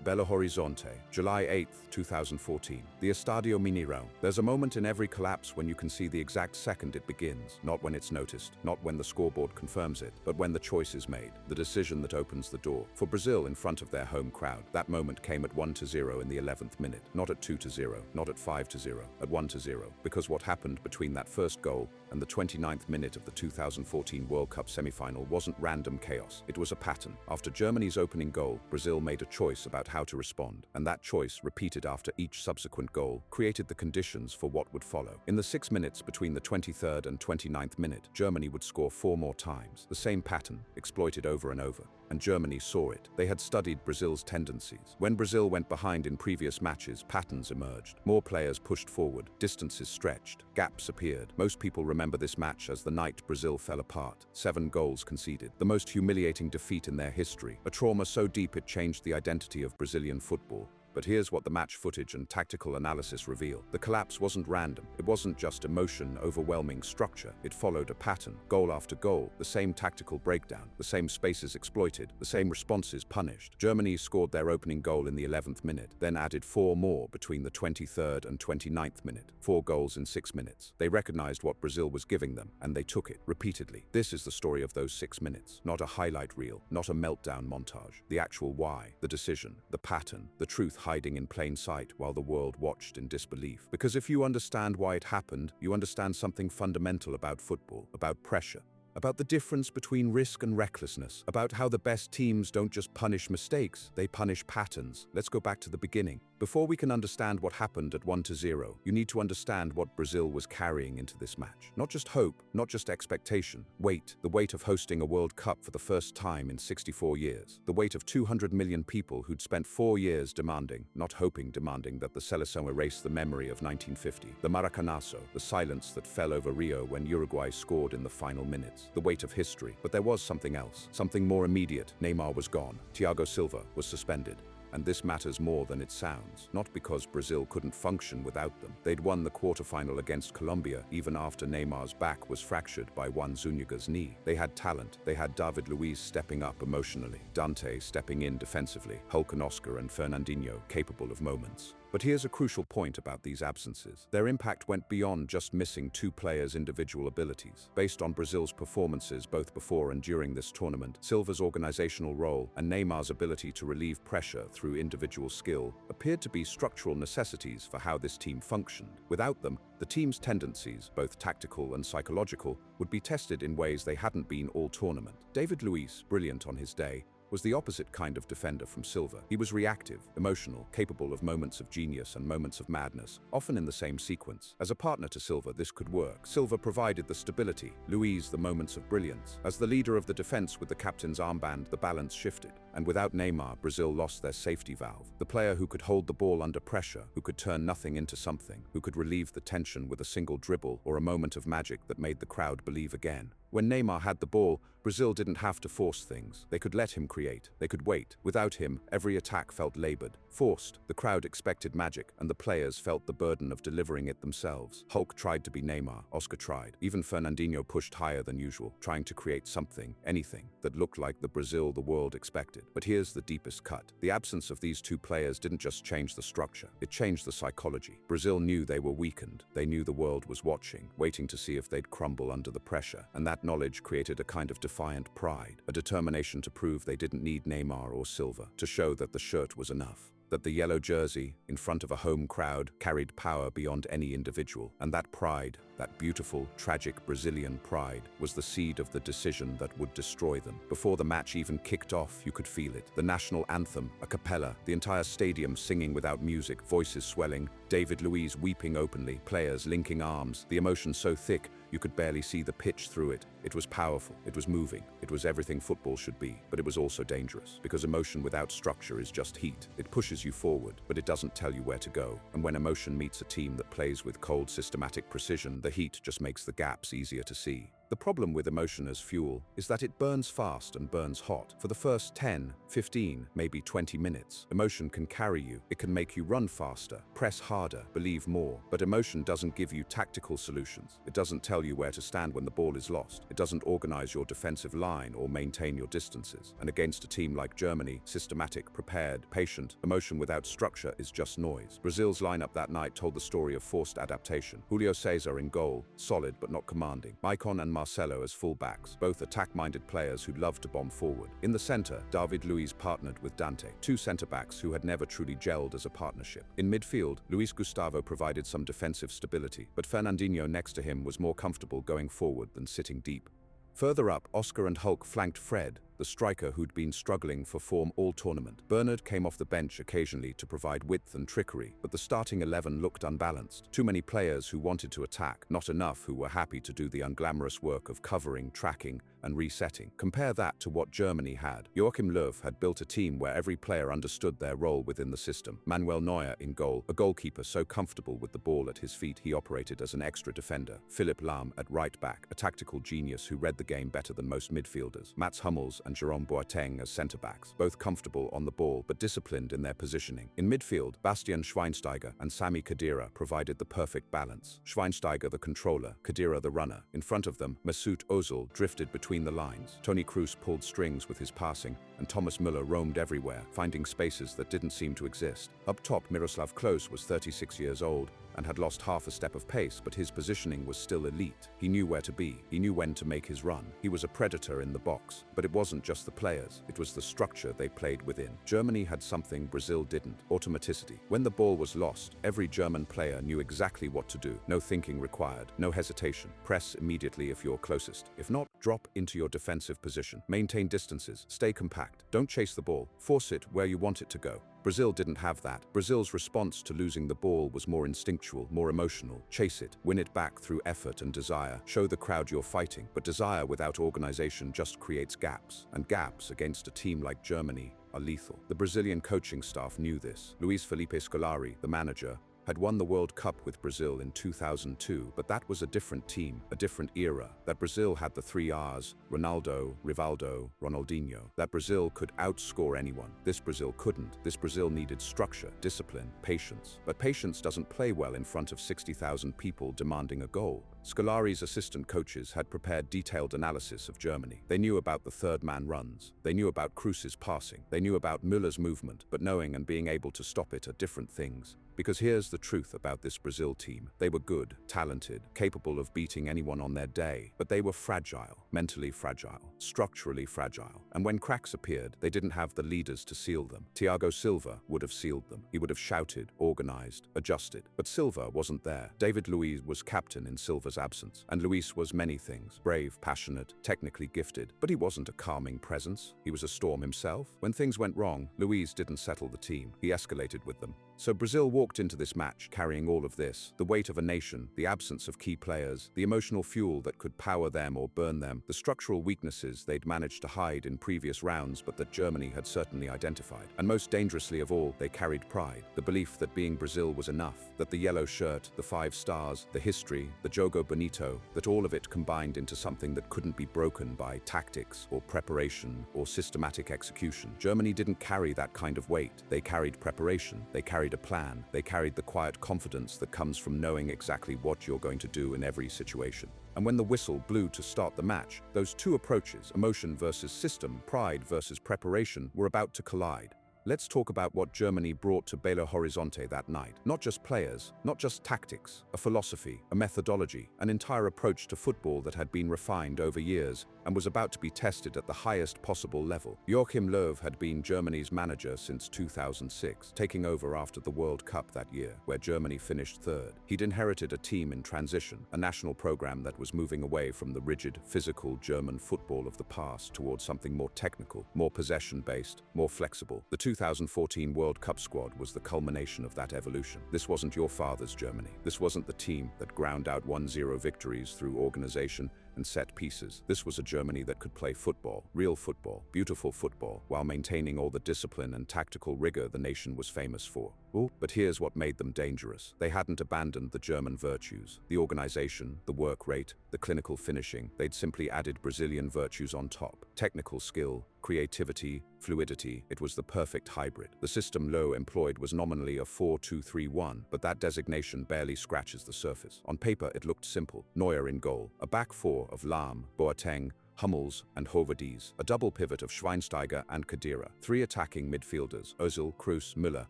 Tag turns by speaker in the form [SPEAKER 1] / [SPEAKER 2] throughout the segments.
[SPEAKER 1] Belo Horizonte, July 8, 2014. The Estadio Mineirão. There's a moment in every collapse when you can see the exact second it begins, not when it's noticed, not when the scoreboard confirms it, but when the choice is made, the decision that opens the door. For Brazil in front of their home crowd, that moment came at 1-0 in the 11th minute, not at 2-0, not at 5-0, at 1-0, because what happened between that first goal and the 29th minute of the 2014 World Cup semi-final wasn't random chaos, it was a pattern. After Germany's opening goal, Brazil made a choice about how to respond, and that choice, repeated after each subsequent goal, created the conditions for what would follow. In the 6 minutes between the 23rd and 29th minute, Germany would score 4 more times, the same pattern, exploited over and over. And Germany saw it. They had studied Brazil's tendencies. When Brazil went behind in previous matches, patterns emerged. More players pushed forward, distances stretched, gaps appeared. Most people remember this match as the night Brazil fell apart. 7 goals conceded, the most humiliating defeat in their history, a trauma so deep it changed the identity of Brazilian football. But here's what the match footage and tactical analysis reveal. The collapse wasn't random. It wasn't just emotion overwhelming structure. It followed a pattern, goal after goal, the same tactical breakdown, the same spaces exploited, the same responses punished. Germany scored their opening goal in the 11th minute, then added 4 more between the 23rd and 29th minute. 4 goals in 6 minutes. They recognized what Brazil was giving them, and they took it, repeatedly. This is the story of those 6 minutes. Not a highlight reel, not a meltdown montage. The actual why, the decision, the pattern, the truth hiding in plain sight while the world watched in disbelief. Because if you understand why it happened, you understand something fundamental about football, about pressure, about the difference between risk and recklessness, about how the best teams don't just punish mistakes, they punish patterns. Let's go back to the beginning. Before we can understand what happened at 1-0, you need to understand what Brazil was carrying into this match. Not just hope, not just expectation. Weight, the weight of hosting a World Cup for the first time in 64 years. The weight of 200 million people who'd spent 4 years demanding, not hoping, demanding that the Seleção erase the memory of 1950. The Maracanazo, the silence that fell over Rio when Uruguay scored in the final minutes. The weight of history. But there was something else, something more immediate. Neymar was gone. Thiago Silva was suspended. And this matters more than it sounds, not because Brazil couldn't function without them. They'd won the quarterfinal against Colombia even after Neymar's back was fractured by Juan Zúñiga's knee. They had talent. They had David Luiz stepping up emotionally, Dante stepping in defensively, Hulk Oscar and Fernandinho capable of moments. But here's a crucial point about these absences. Their impact went beyond just missing 2 players' individual abilities. Based on Brazil's performances both before and during this tournament, Silva's organizational role and Neymar's ability to relieve pressure through individual skill appeared to be structural necessities for how this team functioned. Without them, the team's tendencies, both tactical and psychological, would be tested in ways they hadn't been all tournament. David Luiz, brilliant on his day, was the opposite kind of defender from Silva. He was reactive, emotional, capable of moments of genius and moments of madness, often in the same sequence. As a partner to Silva, this could work. Silva provided the stability, Luiz the moments of brilliance. As the leader of the defense with the captain's armband, the balance shifted. And without Neymar, Brazil lost their safety valve. The player who could hold the ball under pressure, who could turn nothing into something, who could relieve the tension with a single dribble or a moment of magic that made the crowd believe again. When Neymar had the ball, Brazil didn't have to force things. They could let him create. They could wait. Without him, every attack felt labored, forced. The crowd expected magic, and the players felt the burden of delivering it themselves. Hulk tried to be Neymar. Oscar tried. Even Fernandinho pushed higher than usual, trying to create something, anything, that looked like the Brazil the world expected. But here's the deepest cut. The absence of these 2 players didn't just change the structure. It changed the psychology. Brazil knew they were weakened. They knew the world was watching, waiting to see if they'd crumble under the pressure. And that knowledge created a kind of defiant pride, a determination to prove they didn't need Neymar or Silva, to show that the shirt was enough. That the yellow jersey, in front of a home crowd, carried power beyond any individual. And that pride, that beautiful, tragic Brazilian pride, was the seed of the decision that would destroy them. Before the match even kicked off, you could feel it. The national anthem, a cappella, the entire stadium singing without music, voices swelling, David Luiz weeping openly, players linking arms, the emotion so thick you could barely see the pitch through it. It was powerful, it was moving, it was everything football should be, but it was also dangerous, because emotion without structure is just heat. It pushes you forward, but it doesn't tell you where to go. And when emotion meets a team that plays with cold, systematic precision, the heat just makes the gaps easier to see. The problem with emotion as fuel is that it burns fast and burns hot. For the first 10, 15, maybe 20 minutes, emotion can carry you. It can make you run faster, press harder, believe more. But emotion doesn't give you tactical solutions. It doesn't tell you where to stand when the ball is lost. It doesn't organize your defensive line or maintain your distances. And against a team like Germany, systematic, prepared, patient, emotion without structure is just noise. Brazil's lineup that night told the story of forced adaptation. Julio Cesar in goal, solid but not commanding. Maicon and Marcelo as full-backs, both attack-minded players who loved to bomb forward. In the center, David Luiz partnered with Dante, two center-backs who had never truly gelled as a partnership. In midfield, Luis Gustavo provided some defensive stability, but Fernandinho next to him was more comfortable going forward than sitting deep. Further up, Oscar and Hulk flanked Fred, the striker who'd been struggling for form all tournament. Bernard came off the bench occasionally to provide width and trickery, but the starting 11 looked unbalanced. Too many players who wanted to attack, not enough who were happy to do the unglamorous work of covering, tracking, and resetting. Compare that to what Germany had. Joachim Löw had built a team where every player understood their role within the system. Manuel Neuer in goal, a goalkeeper so comfortable with the ball at his feet he operated as an extra defender. Philipp Lahm at right back, a tactical genius who read the game better than most midfielders. Mats Hummels and Jerome Boateng as centre-backs, both comfortable on the ball but disciplined in their positioning. In midfield, Bastian Schweinsteiger and Sami Khedira provided the perfect balance. Schweinsteiger the controller, Khedira the runner. In front of them, Mesut Ozil drifted between the lines. Toni Kroos pulled strings with his passing, and Thomas Müller roamed everywhere, finding spaces that didn't seem to exist. Up top, Miroslav Klose was 36 years old and had lost half a step of pace, but his positioning was still elite. He knew where to be. He knew when to make his run. He was a predator in the box. But it wasn't just the players. It was the structure they played within. Germany had something Brazil didn't: automaticity. When the ball was lost, every German player knew exactly what to do. No thinking required. No hesitation. Press immediately if you're closest. If not, drop into your defensive position. Maintain distances. Stay compact. Don't chase the ball. Force it where you want it to go. Brazil didn't have that. Brazil's response to losing the ball was more instinctual, more emotional. Chase it, win it back through effort and desire. Show the crowd you're fighting. But desire without organization just creates gaps. And gaps against a team like Germany are lethal. The Brazilian coaching staff knew this. Luis Felipe Scolari, the manager, had won the World Cup with Brazil in 2002, but that was a different team, a different era. That Brazil had the 3 Rs, Ronaldo, Rivaldo, Ronaldinho. That Brazil could outscore anyone. This Brazil couldn't. This Brazil needed structure, discipline, patience. But patience doesn't play well in front of 60,000 people demanding a goal. Scolari's assistant coaches had prepared detailed analysis of Germany. They knew about the third-man runs. They knew about Kroos's passing. They knew about Müller's movement, but knowing and being able to stop it are different things. Because here's the truth about this Brazil team. They were good, talented, capable of beating anyone on their day, but they were fragile, mentally fragile, structurally fragile. And when cracks appeared, they didn't have the leaders to seal them. Thiago Silva would have sealed them. He would have shouted, organized, adjusted. But Silva wasn't there. David Luiz was captain in Silva's absence, and Luis was many things: brave, passionate, technically gifted, but he wasn't a calming presence. He was a storm himself. When things went wrong, Luiz didn't settle the team. He escalated with them. So Brazil walked into this match carrying all of this: the weight of a nation, the absence of key players, the emotional fuel that could power them or burn them, the structural weaknesses they'd managed to hide in previous rounds but that Germany had certainly identified. And most dangerously of all, they carried pride, the belief that being Brazil was enough, that the yellow shirt, the 5 stars, the history, the Jogo Bonito, that all of it combined into something that couldn't be broken by tactics or preparation or systematic execution. Germany didn't carry that kind of weight. They carried preparation. They carried a plan. They carried the quiet confidence that comes from knowing exactly what you're going to do in every situation. And when the whistle blew to start the match, those two approaches, emotion versus system, pride versus preparation, were about to collide. Let's talk about what Germany brought to Belo Horizonte that night. Not just players, not just tactics, a philosophy, a methodology, an entire approach to football that had been refined over years and was about to be tested at the highest possible level. Joachim Löw had been Germany's manager since 2006, taking over after the World Cup that year, where Germany finished 3rd. He'd inherited a team in transition, a national program that was moving away from the rigid, physical German football of the past towards something more technical, more possession-based, more flexible. The 2014 World Cup squad was the culmination of that evolution. This wasn't your father's Germany. This wasn't the team that ground out 1-0 victories through organization and set pieces. This was a Germany that could play football, real football, beautiful football, while maintaining all the discipline and tactical rigor the nation was famous for. But here's what made them dangerous. They hadn't abandoned the German virtues, the organization, the work rate, the clinical finishing. They'd simply added Brazilian virtues on top. Technical skill, creativity, fluidity. It was the perfect hybrid. The system Löw employed was nominally a 4-2-3-1, but that designation barely scratches the surface. On paper, it looked simple. Neuer in goal, a back four of Lahm, Boateng, Hummels and Höwedes, a double pivot of Schweinsteiger and Khedira, three attacking midfielders, Ozil, Kroos, Müller,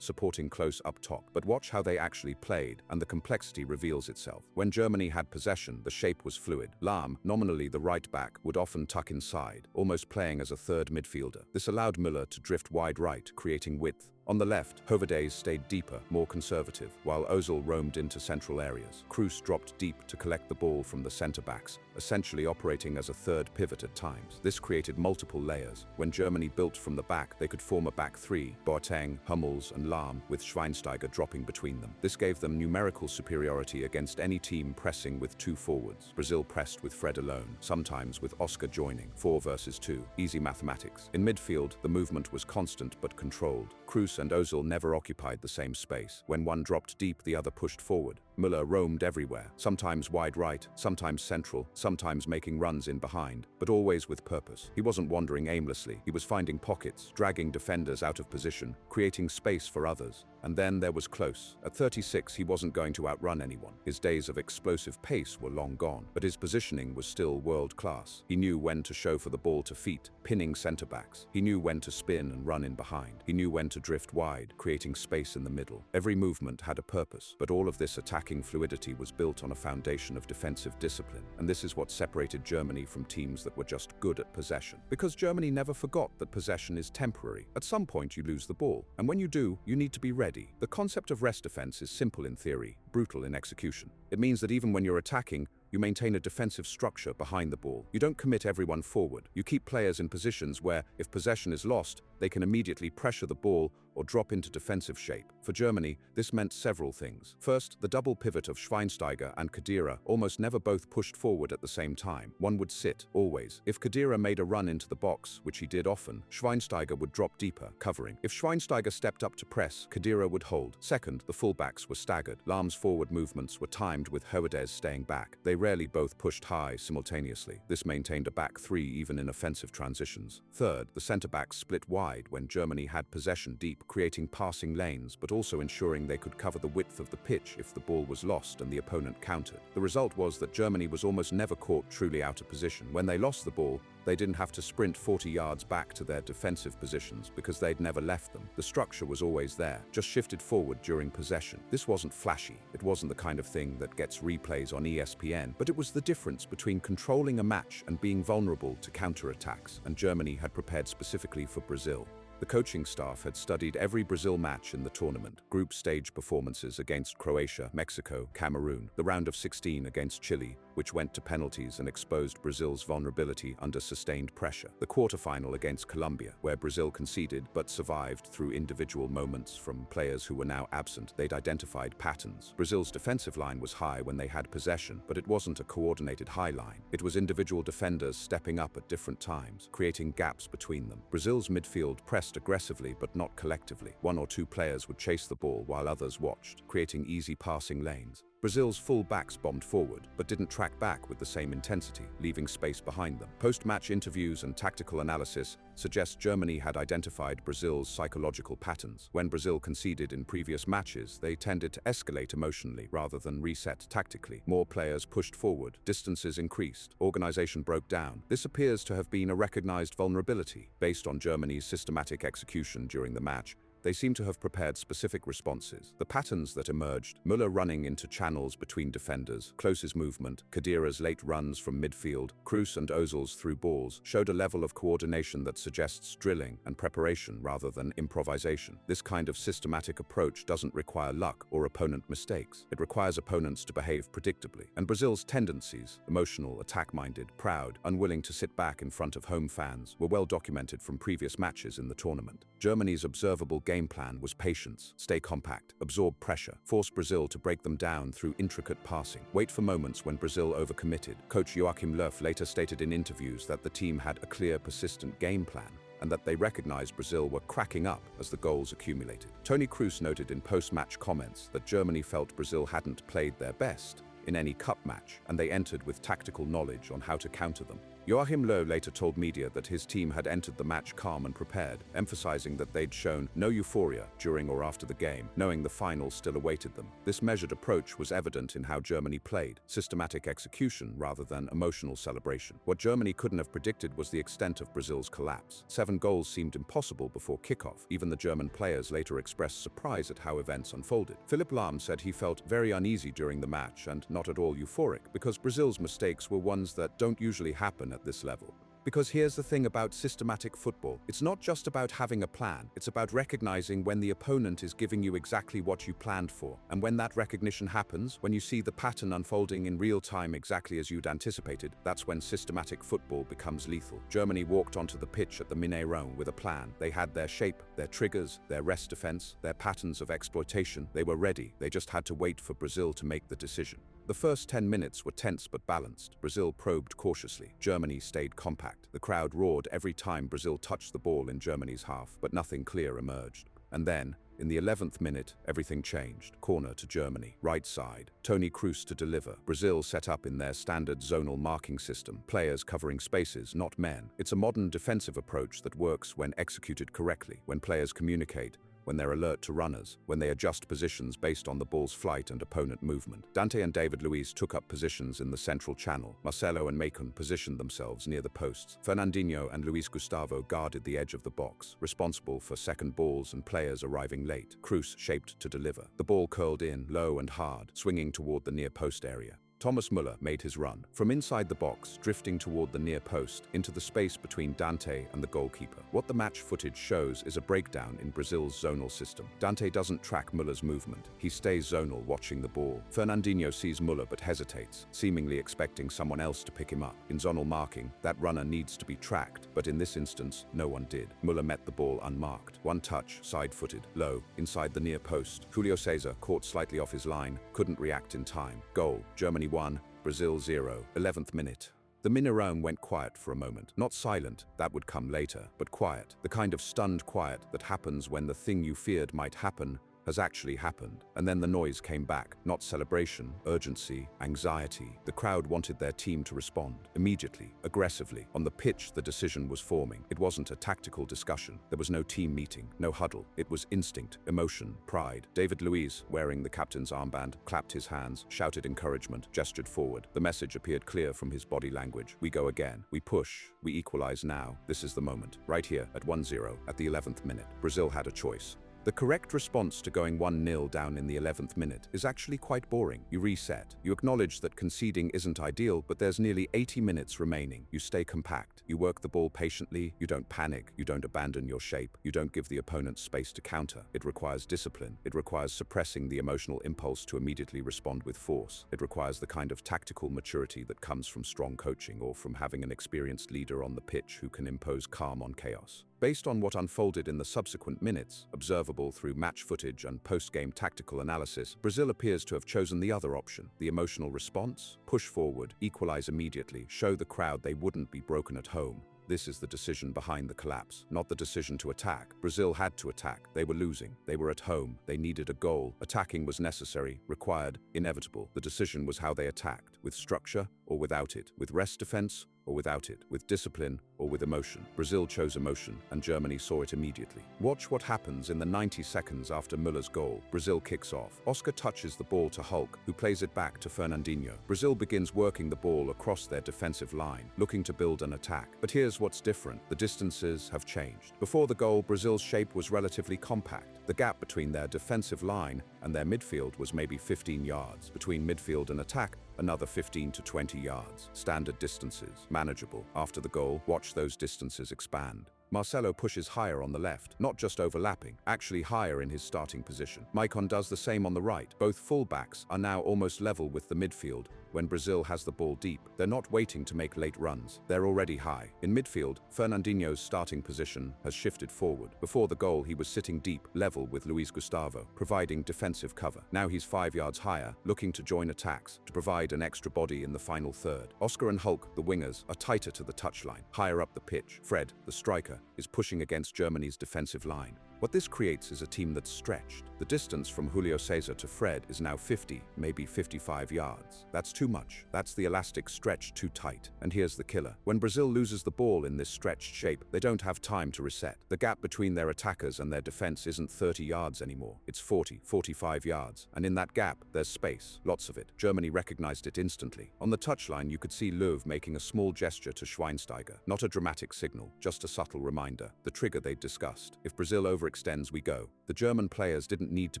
[SPEAKER 1] supporting close up top. But watch how they actually played, and the complexity reveals itself. When Germany had possession, the shape was fluid. Lahm, nominally the right back, would often tuck inside, almost playing as a third midfielder. This allowed Müller to drift wide right, creating width. On the left, Höwedes stayed deeper, more conservative, while Ozil roamed into central areas. Kroos dropped deep to collect the ball from the centre-backs, essentially operating as a third pivot at times. This created multiple layers. When Germany built from the back, they could form a back three, Boateng, Hummels and Lahm, with Schweinsteiger dropping between them. This gave them numerical superiority against any team pressing with two forwards. Brazil pressed with Fred alone, sometimes with Oscar joining, 4 versus 2, easy mathematics. In midfield, the movement was constant but controlled. Kroos and Ozil never occupied the same space. When one dropped deep, the other pushed forward. Müller roamed everywhere, sometimes wide right, sometimes central, sometimes making runs in behind, but always with purpose. He wasn't wandering aimlessly. He was finding pockets, dragging defenders out of position, creating space for others. And then there was Klose. At 36, he wasn't going to outrun anyone. His days of explosive pace were long gone, but his positioning was still world-class. He knew when to show for the ball to feet, pinning centre-backs. He knew when to spin and run in behind. He knew when to drift wide, creating space in the middle. Every movement had a purpose, but all of this attacking fluidity was built on a foundation of defensive discipline. And this is what separated Germany from teams that were just good at possession. Because Germany never forgot that possession is temporary. At some point you lose the ball, and when you do, you need to be ready. The concept of rest defense is simple in theory, brutal in execution. It means that even when you're attacking, you maintain a defensive structure behind the ball. You don't commit everyone forward. You keep players in positions where, if possession is lost, they can immediately pressure the ball or drop into defensive shape. For Germany, this meant several things. First, the double pivot of Schweinsteiger and Khedira almost never both pushed forward at the same time. One would sit, always. If Khedira made a run into the box, which he did often, Schweinsteiger would drop deeper, covering. If Schweinsteiger stepped up to press, Khedira would hold. Second, the fullbacks were staggered. Lahm's forward movements were timed with Höwedes staying back. They rarely both pushed high simultaneously. This maintained a back three even in offensive transitions. Third, the centre-backs split wide when Germany had possession deep, creating passing lanes, but also ensuring they could cover the width of the pitch if the ball was lost and the opponent countered. The result was that Germany was almost never caught truly out of position. When they lost the ball, they didn't have to sprint 40 yards back to their defensive positions because they'd never left them. The structure was always there, just shifted forward during possession. This wasn't flashy. It wasn't the kind of thing that gets replays on ESPN, but it was the difference between controlling a match and being vulnerable to counterattacks, and Germany had prepared specifically for Brazil. The coaching staff had studied every Brazil match in the tournament, group stage performances against Croatia, Mexico, Cameroon, the round of 16 against Chile, which went to penalties and exposed Brazil's vulnerability under sustained pressure, the quarterfinal against Colombia, where Brazil conceded but survived through individual moments from players who were now absent. They'd identified patterns. Brazil's defensive line was high when they had possession, but it wasn't a coordinated high line. It was individual defenders stepping up at different times, creating gaps between them. Brazil's midfield pressed aggressively but not collectively. One or two players would chase the ball while others watched, creating easy passing lanes. Brazil's full-backs bombed forward, but didn't track back with the same intensity, leaving space behind them. Post-match interviews and tactical analysis suggest Germany had identified Brazil's psychological patterns. When Brazil conceded in previous matches, they tended to escalate emotionally rather than reset tactically. More players pushed forward, distances increased, organization broke down. This appears to have been a recognized vulnerability. Based on Germany's systematic execution during the match, they seem to have prepared specific responses. The patterns that emerged, Müller running into channels between defenders, Klose's movement, Khedira's late runs from midfield, Kroos and Ozil's through balls, showed a level of coordination that suggests drilling and preparation rather than improvisation. This kind of systematic approach doesn't require luck or opponent mistakes. It requires opponents to behave predictably. And Brazil's tendencies, emotional, attack-minded, proud, unwilling to sit back in front of home fans, were well documented from previous matches in the tournament. Germany's observable game game plan was patience, stay compact, absorb pressure, force Brazil to break them down through intricate passing, wait for moments when Brazil overcommitted. Coach Joachim Löw later stated in interviews that the team had a clear, persistent game plan, and that they recognized Brazil were cracking up as the goals accumulated. Toni Kroos noted in post-match comments that Germany felt Brazil hadn't played their best in any cup match, and they entered with tactical knowledge on how to counter them. Joachim Löw later told media that his team had entered the match calm and prepared, emphasizing that they'd shown no euphoria during or after the game, knowing the final still awaited them. This measured approach was evident in how Germany played, systematic execution rather than emotional celebration. What Germany couldn't have predicted was the extent of Brazil's collapse. 7 goals seemed impossible before kickoff. Even the German players later expressed surprise at how events unfolded. Philipp Lahm said he felt very uneasy during the match and not at all euphoric, because Brazil's mistakes were ones that don't usually happen at this level. Because here's the thing about systematic football. It's not just about having a plan. It's about recognizing when the opponent is giving you exactly what you planned for. And when that recognition happens, when you see the pattern unfolding in real time exactly as you'd anticipated, that's when systematic football becomes lethal. Germany walked onto the pitch at the Mineirão with a plan. They had their shape, their triggers, their rest defense, their patterns of exploitation. They were ready. They just had to wait for Brazil to make the decision. The first 10 minutes were tense but balanced. Brazil probed cautiously. Germany stayed compact. The crowd roared every time Brazil touched the ball in Germany's half, but nothing clear emerged. And then, in the 11th minute, everything changed. Corner to Germany, right side. Toni Kroos to deliver. Brazil set up in their standard zonal marking system, players covering spaces, not men. It's a modern defensive approach that works when executed correctly, when players communicate, when they're alert to runners, when they adjust positions based on the ball's flight and opponent movement. Dante and David Luiz took up positions in the central channel. Marcelo and Maicon positioned themselves near the posts. Fernandinho and Luis Gustavo guarded the edge of the box, responsible for second balls and players arriving late. Kroos shaped to deliver. The ball curled in, low and hard, swinging toward the near post area. Thomas Müller made his run. From inside the box, drifting toward the near post, into the space between Dante and the goalkeeper. What the match footage shows is a breakdown in Brazil's zonal system. Dante doesn't track Müller's movement. He stays zonal, watching the ball. Fernandinho sees Müller but hesitates, seemingly expecting someone else to pick him up. In zonal marking, that runner needs to be tracked, but in this instance, no one did. Müller met the ball unmarked. One touch, side-footed, low, inside the near post. Julio Cesar, caught slightly off his line, couldn't react in time. Goal. Germany 1, Brazil 0. 11th minute. The Mineirão went quiet for a moment. Not silent, that would come later, but quiet. The kind of stunned quiet that happens when the thing you feared might happen has actually happened. And then the noise came back. Not celebration, urgency, anxiety. The crowd wanted their team to respond. Immediately, aggressively. On the pitch, the decision was forming. It wasn't a tactical discussion. There was no team meeting, no huddle. It was instinct, emotion, pride. David Luiz, wearing the captain's armband, clapped his hands, shouted encouragement, gestured forward. The message appeared clear from his body language. We go again. We push. We equalize now. This is the moment. Right here, at 1-0, at the 11th minute. Brazil had a choice. The correct response to going 1-0 down in the 11th minute is actually quite boring. You reset. You acknowledge that conceding isn't ideal, but there's nearly 80 minutes remaining. You stay compact. You work the ball patiently. You don't panic. You don't abandon your shape. You don't give the opponent space to counter. It requires discipline. It requires suppressing the emotional impulse to immediately respond with force. It requires the kind of tactical maturity that comes from strong coaching or from having an experienced leader on the pitch who can impose calm on chaos. Based on what unfolded in the subsequent minutes, observable through match footage and post-game tactical analysis, Brazil appears to have chosen the other option. The emotional response? Push forward, equalize immediately, show the crowd they wouldn't be broken at home. This is the decision behind the collapse, not the decision to attack. Brazil had to attack. They were losing. They were at home. They needed a goal. Attacking was necessary, required, inevitable. The decision was how they attacked, with structure or without it, with rest defense or without it, with discipline or with emotion. Brazil chose emotion, and Germany saw it immediately. Watch what happens in the 90 seconds after Müller's goal. Brazil kicks off. Oscar touches the ball to Hulk, who plays it back to Fernandinho. Brazil begins working the ball across their defensive line, looking to build an attack. But here's what's different. The distances have changed. Before the goal, Brazil's shape was relatively compact. The gap between their defensive line and their midfield was maybe 15 yards. Between midfield and attack, another 15 to 20 yards. Standard distances, manageable. After the goal, watch those distances expand. Marcelo pushes higher on the left, not just overlapping, actually higher in his starting position. Maicon does the same on the right. Both fullbacks are now almost level with the midfield, When Brazil has the ball deep, they're not waiting to make late runs. They're already high. In midfield, Fernandinho's starting position has shifted forward. Before the goal, he was sitting deep, level with Luis Gustavo, providing defensive cover. Now he's 5 yards higher, looking to join attacks, to provide an extra body in the final third. Oscar and Hulk, the wingers, are tighter to the touchline. Higher up the pitch, Fred, the striker, is pushing against Germany's defensive line. What this creates is a team that's stretched. The distance from Julio Cesar to Fred is now 50, maybe 55 yards. That's too much. That's the elastic stretched too tight. And here's the killer. When Brazil loses the ball in this stretched shape, they don't have time to reset. The gap between their attackers and their defense isn't 30 yards anymore. It's 40, 45 yards. And in that gap, there's space. Lots of it. Germany recognized it instantly. On the touchline, you could see Löw making a small gesture to Schweinsteiger. Not a dramatic signal, just a subtle reminder. The trigger they'd discussed. If Brazil overextends, we go. The German players didn't need to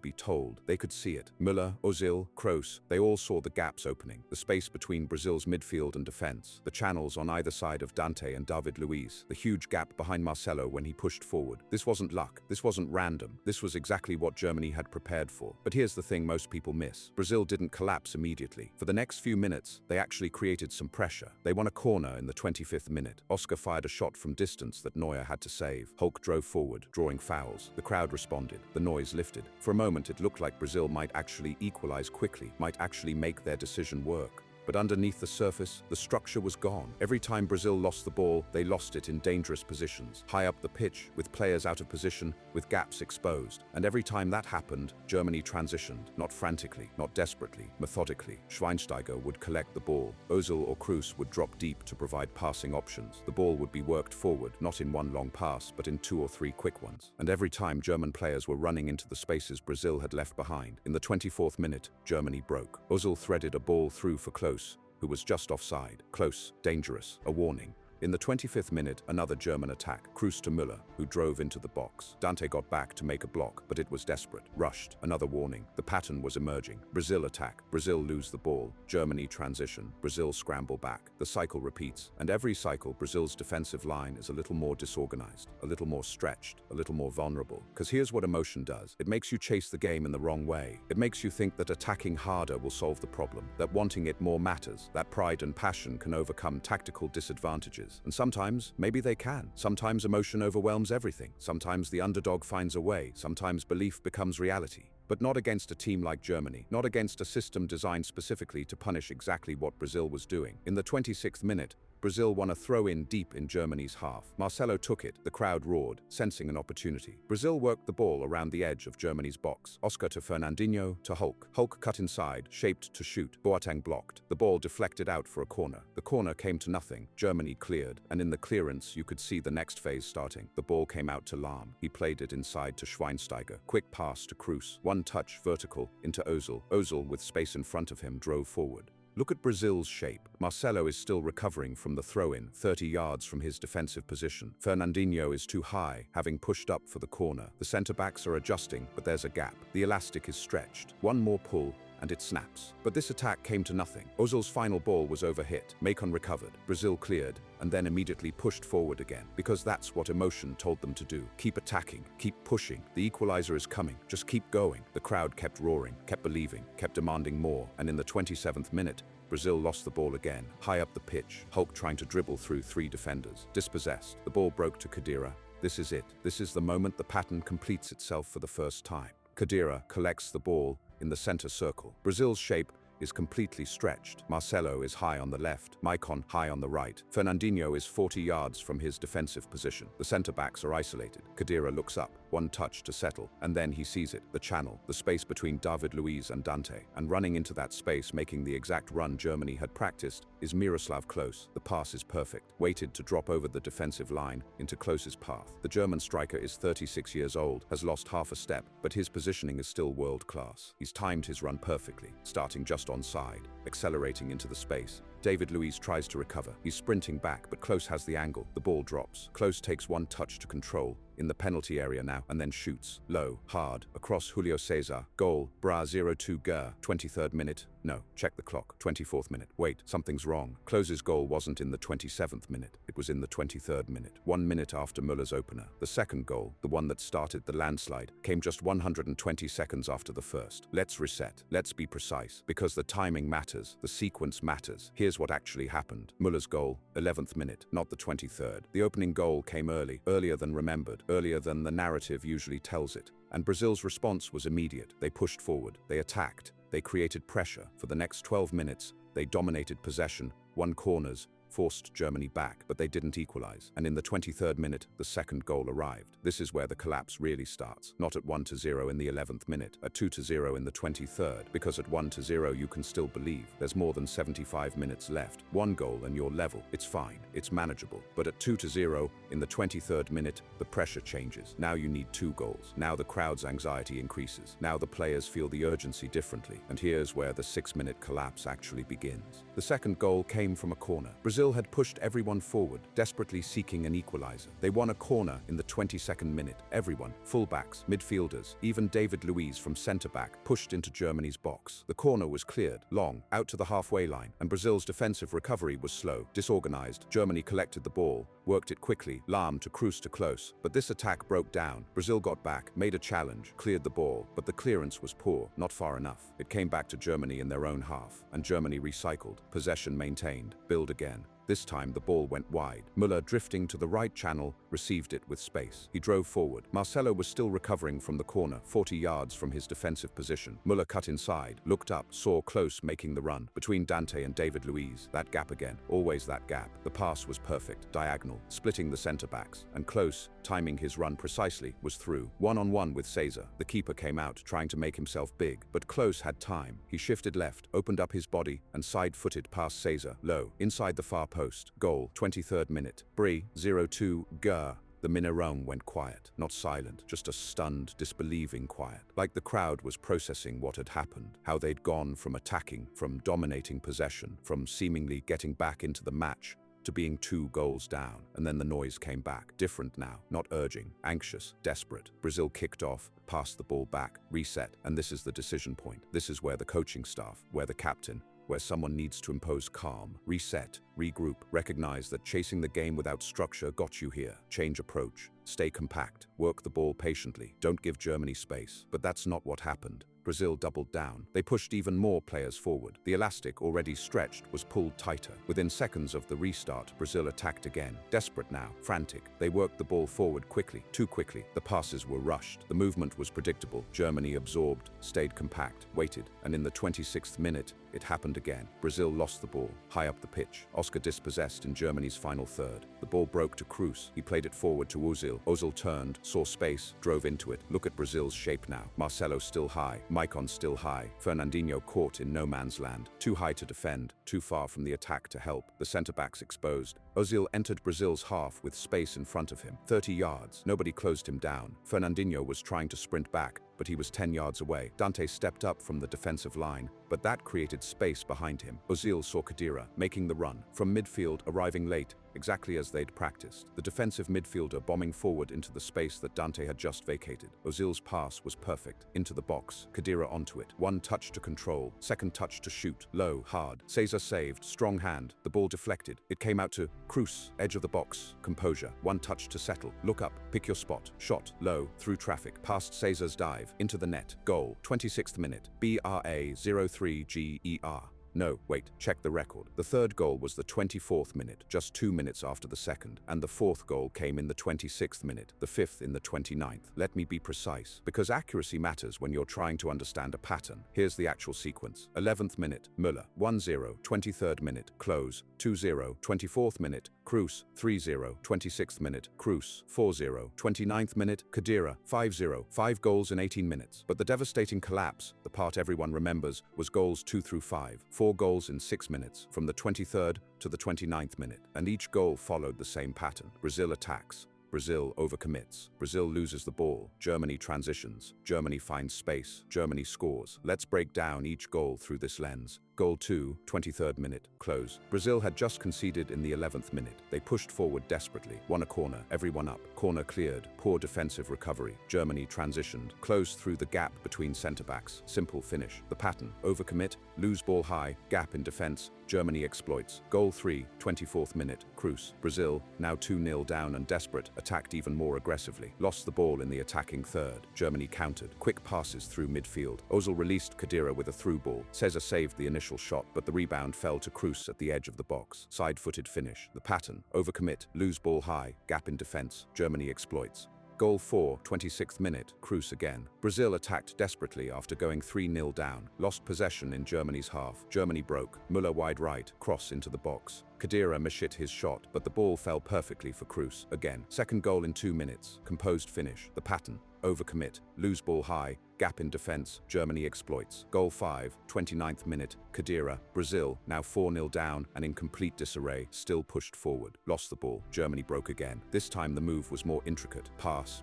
[SPEAKER 1] be told. They could see it. Müller, Ozil, Kroos, they all saw the gaps opening. The space between Brazil's midfield and defense. The channels on either side of Dante and David Luiz. The huge gap behind Marcelo when he pushed forward. This wasn't luck. This wasn't random. This was exactly what Germany had prepared for. But here's the thing most people miss. Brazil didn't collapse immediately. For the next few minutes, they actually created some pressure. They won a corner in the 25th minute. Oscar fired a shot from distance that Neuer had to save. Hulk drove forward, drawing fouls. The crowd responded. The noise lifted. For a moment, it looked like Brazil might actually equalize quickly, might actually make their decision work. But underneath the surface, the structure was gone. Every time Brazil lost the ball, they lost it in dangerous positions, high up the pitch, with players out of position, with gaps exposed. And every time that happened, Germany transitioned, not frantically, not desperately, methodically. Schweinsteiger would collect the ball. Ozil or Kroos would drop deep to provide passing options. The ball would be worked forward, not in one long pass, but in 2 or 3 quick ones. And every time German players were running into the spaces Brazil had left behind. In the 24th minute, Germany broke. Ozil threaded a ball through for Klose, who was just offside. Close, dangerous, a warning. In the 25th minute, another German attack. Kroos to Müller, who drove into the box. Dante got back to make a block, but it was desperate. Rushed. Another warning. The pattern was emerging. Brazil attack. Brazil lose the ball. Germany transition. Brazil scramble back. The cycle repeats. And every cycle, Brazil's defensive line is a little more disorganized, a little more stretched, a little more vulnerable. Because here's what emotion does. It makes you chase the game in the wrong way. It makes you think that attacking harder will solve the problem, that wanting it more matters, that pride and passion can overcome tactical disadvantages. And sometimes, maybe they can. Sometimes emotion overwhelms everything. Sometimes the underdog finds a way. Sometimes belief becomes reality. But not against a team like Germany, not against a system designed specifically to punish exactly what Brazil was doing. In the 26th minute, Brazil won a throw-in deep in Germany's half. Marcelo took it. The crowd roared, sensing an opportunity. Brazil worked the ball around the edge of Germany's box. Oscar to Fernandinho to Hulk. Hulk cut inside, shaped to shoot. Boateng blocked. The ball deflected out for a corner. The corner came to nothing. Germany cleared, and in the clearance you could see the next phase starting. The ball came out to Lahm. He played it inside to Schweinsteiger. Quick pass to Kroos. One touch vertical into Ozil. Ozil, with space in front of him, drove forward. Look at Brazil's shape. Marcelo is still recovering from the throw-in, 30 yards from his defensive position. Fernandinho is too high, having pushed up for the corner. The centre-backs are adjusting, but there's a gap. The elastic is stretched. One more pull, and it snaps. But this attack came to nothing. Ozil's final ball was overhit. Macon recovered. Brazil cleared, and then immediately pushed forward again. Because that's what emotion told them to do. Keep attacking. Keep pushing. The equalizer is coming. Just keep going. The crowd kept roaring, kept believing, kept demanding more. And in the 27th minute, Brazil lost the ball again. High up the pitch, Hulk trying to dribble through 3 defenders. Dispossessed. The ball broke to Khedira. This is it. This is the moment the pattern completes itself for the first time. Khedira collects the ball in the center circle. Brazil's shape is completely stretched. Marcelo is high on the left, Maicon high on the right. Fernandinho is 40 yards from his defensive position. The center-backs are isolated. Khedira looks up, one touch to settle, and then he sees it, the channel, the space between David Luiz and Dante. And running into that space, making the exact run Germany had practiced, is Miroslav Klose. The pass is perfect, weighted to drop over the defensive line into Klose's path. The German striker is 36 years old, has lost half a step, but his positioning is still world-class. He's timed his run perfectly, starting just onside, accelerating into the space. David Luiz tries to recover. He's sprinting back, but Klose has the angle. The ball drops. Klose takes one touch to control, in the penalty area now, and then shoots. Low, hard, across Julio Cesar. Goal, Bra 0-2 Ger, 23rd minute, No, check the clock. 24th minute. Wait, something's wrong. Klose's goal wasn't in the 27th minute. It was in the 23rd minute. 1 minute after Müller's opener. The second goal, the one that started the landslide, came just 120 seconds after the first. Let's reset. Let's be precise. Because the timing matters. The sequence matters. Here's what actually happened. Müller's goal, 11th minute, not the 23rd. The opening goal came early, earlier than remembered, earlier than the narrative usually tells it. And Brazil's response was immediate. They pushed forward. They attacked. They created pressure. For the next 12 minutes, they dominated possession, won corners, forced Germany back, but they didn't equalize. And in the 23rd minute, the second goal arrived. This is where the collapse really starts. Not at 1-0 in the 11th minute, at 2-0 in the 23rd, because at 1-0 you can still believe. There's more than 75 minutes left. One goal and you're level. It's fine. It's manageable. But at 2-0 in the 23rd minute, the pressure changes. Now you need 2 goals. Now the crowd's anxiety increases. Now the players feel the urgency differently. And here's where the 6-minute collapse actually begins. The second goal came from a corner. Brazil had pushed everyone forward, desperately seeking an equalizer. They won a corner in the 22nd minute. Everyone, fullbacks, midfielders, even David Luiz from centre-back, pushed into Germany's box. The corner was cleared, long, out to the halfway line, and Brazil's defensive recovery was slow, disorganized. Germany collected the ball, worked it quickly, Lahm to Kroos to Klose. But this attack broke down. Brazil got back, made a challenge, cleared the ball, but the clearance was poor, not far enough. It came back to Germany in their own half, and Germany recycled, possession maintained, build again. This time the ball went wide. Müller, drifting to the right channel, received it with space. He drove forward. Marcelo was still recovering from the corner, 40 yards from his defensive position. Müller cut inside, looked up, saw Klose making the run. Between Dante and David Luiz, that gap again. Always that gap. The pass was perfect, diagonal, splitting the centre-backs. And Klose, timing his run precisely, was through. One-on-one with Caesar. The keeper came out, trying to make himself big. But Klose had time. He shifted left, opened up his body, and side-footed past Caesar, low, inside the far post. Goal, 23rd minute. Brie, 0-2, Gurr. The Mineirão went quiet, not silent, just a stunned, disbelieving quiet. Like the crowd was processing what had happened, how they'd gone from attacking, from dominating possession, from seemingly getting back into the match, to being 2 goals down. And then the noise came back, different now, not urging, anxious, desperate. Brazil kicked off, passed the ball back, reset, and this is the decision point. This is where the coaching staff, where the captain, where someone needs to impose calm, reset, regroup, recognize that chasing the game without structure got you here. Change approach, stay compact, work the ball patiently, don't give Germany space. But that's not what happened. Brazil doubled down. They pushed even more players forward. The elastic, already stretched, was pulled tighter. Within seconds of the restart, Brazil attacked again. Desperate now, frantic. They worked the ball forward quickly, too quickly. The passes were rushed. The movement was predictable. Germany absorbed, stayed compact, waited. And in the 26th minute, it happened again. Brazil lost the ball, high up the pitch. Oscar dispossessed in Germany's final third. The ball broke to Kroos. He played it forward to Ozil. Ozil turned, saw space, drove into it. Look at Brazil's shape now. Marcelo still high. Maicon still high. Fernandinho caught in no man's land. Too high to defend, too far from the attack to help. The centre-backs exposed. Ozil entered Brazil's half with space in front of him. 30 yards. Nobody closed him down. Fernandinho was trying to sprint back, but he was 10 yards away. Dante stepped up from the defensive line, but that created space behind him. Ozil saw Khedira making the run. From midfield, arriving late, exactly as they'd practiced. The defensive midfielder bombing forward into the space that Dante had just vacated. Ozil's pass was perfect. Into the box. Khedira onto it. One touch to control. Second touch to shoot. Low, hard. Caesar saved. Strong hand. The ball deflected. It came out to Kroos. Edge of the box. Composure. One touch to settle. Look up. Pick your spot. Shot. Low. Through traffic. Past Caesar's dive. Into the net. Goal. 26th minute. BRA03GER. No, wait, check the record. The third goal was the 24th minute, just 2 minutes after the second, and the fourth goal came in the 26th minute, the fifth in the 29th. Let me be precise, because accuracy matters when you're trying to understand a pattern. Here's the actual sequence. 11th minute, Müller, 1-0, 23rd minute, Klose, 2-0, 24th minute, Kroos, 3-0, 26th minute, Kroos, 4-0, 29th minute, Khedira, 5-0, 5 goals in 18 minutes. But the devastating collapse, the part everyone remembers, was goals 2 through 5, 4 goals in 6 minutes, from the 23rd to the 29th minute, and each goal followed the same pattern. Brazil attacks. Brazil overcommits. Brazil loses the ball. Germany transitions. Germany finds space. Germany scores. Let's break down each goal through this lens. Goal 2, 23rd minute, close. Brazil had just conceded in the 11th minute. They pushed forward desperately. Won a corner, everyone up. Corner cleared, poor defensive recovery. Germany transitioned, closed through the gap between centre-backs. Simple finish. The pattern, overcommit, lose ball high, gap in defence. Germany exploits. Goal 3, 24th minute, Cruz. Brazil, now 2-0 down and desperate, attacked even more aggressively. Lost the ball in the attacking third. Germany countered. Quick passes through midfield. Ozil released Khedira with a through ball. Cesar saved the initial shot, but the rebound fell to Cruz at the edge of the box. Side-footed finish. The pattern, overcommit, lose ball high, gap in defense. Germany exploits. Goal 4, 26th minute, Cruz again. Brazil attacked desperately after going 3-0 down. Lost possession in Germany's half. Germany broke. Müller wide right, cross into the box. Khedira mishit his shot, but the ball fell perfectly for Cruz. Again, second goal in 2 minutes. Composed finish. The pattern, overcommit, lose ball high, gap in defense. Germany exploits. Goal 5, 29th minute, Khedira. Brazil, now 4-0 down and in complete disarray, still pushed forward. Lost the ball. Germany broke again. This time the move was more intricate. Pass,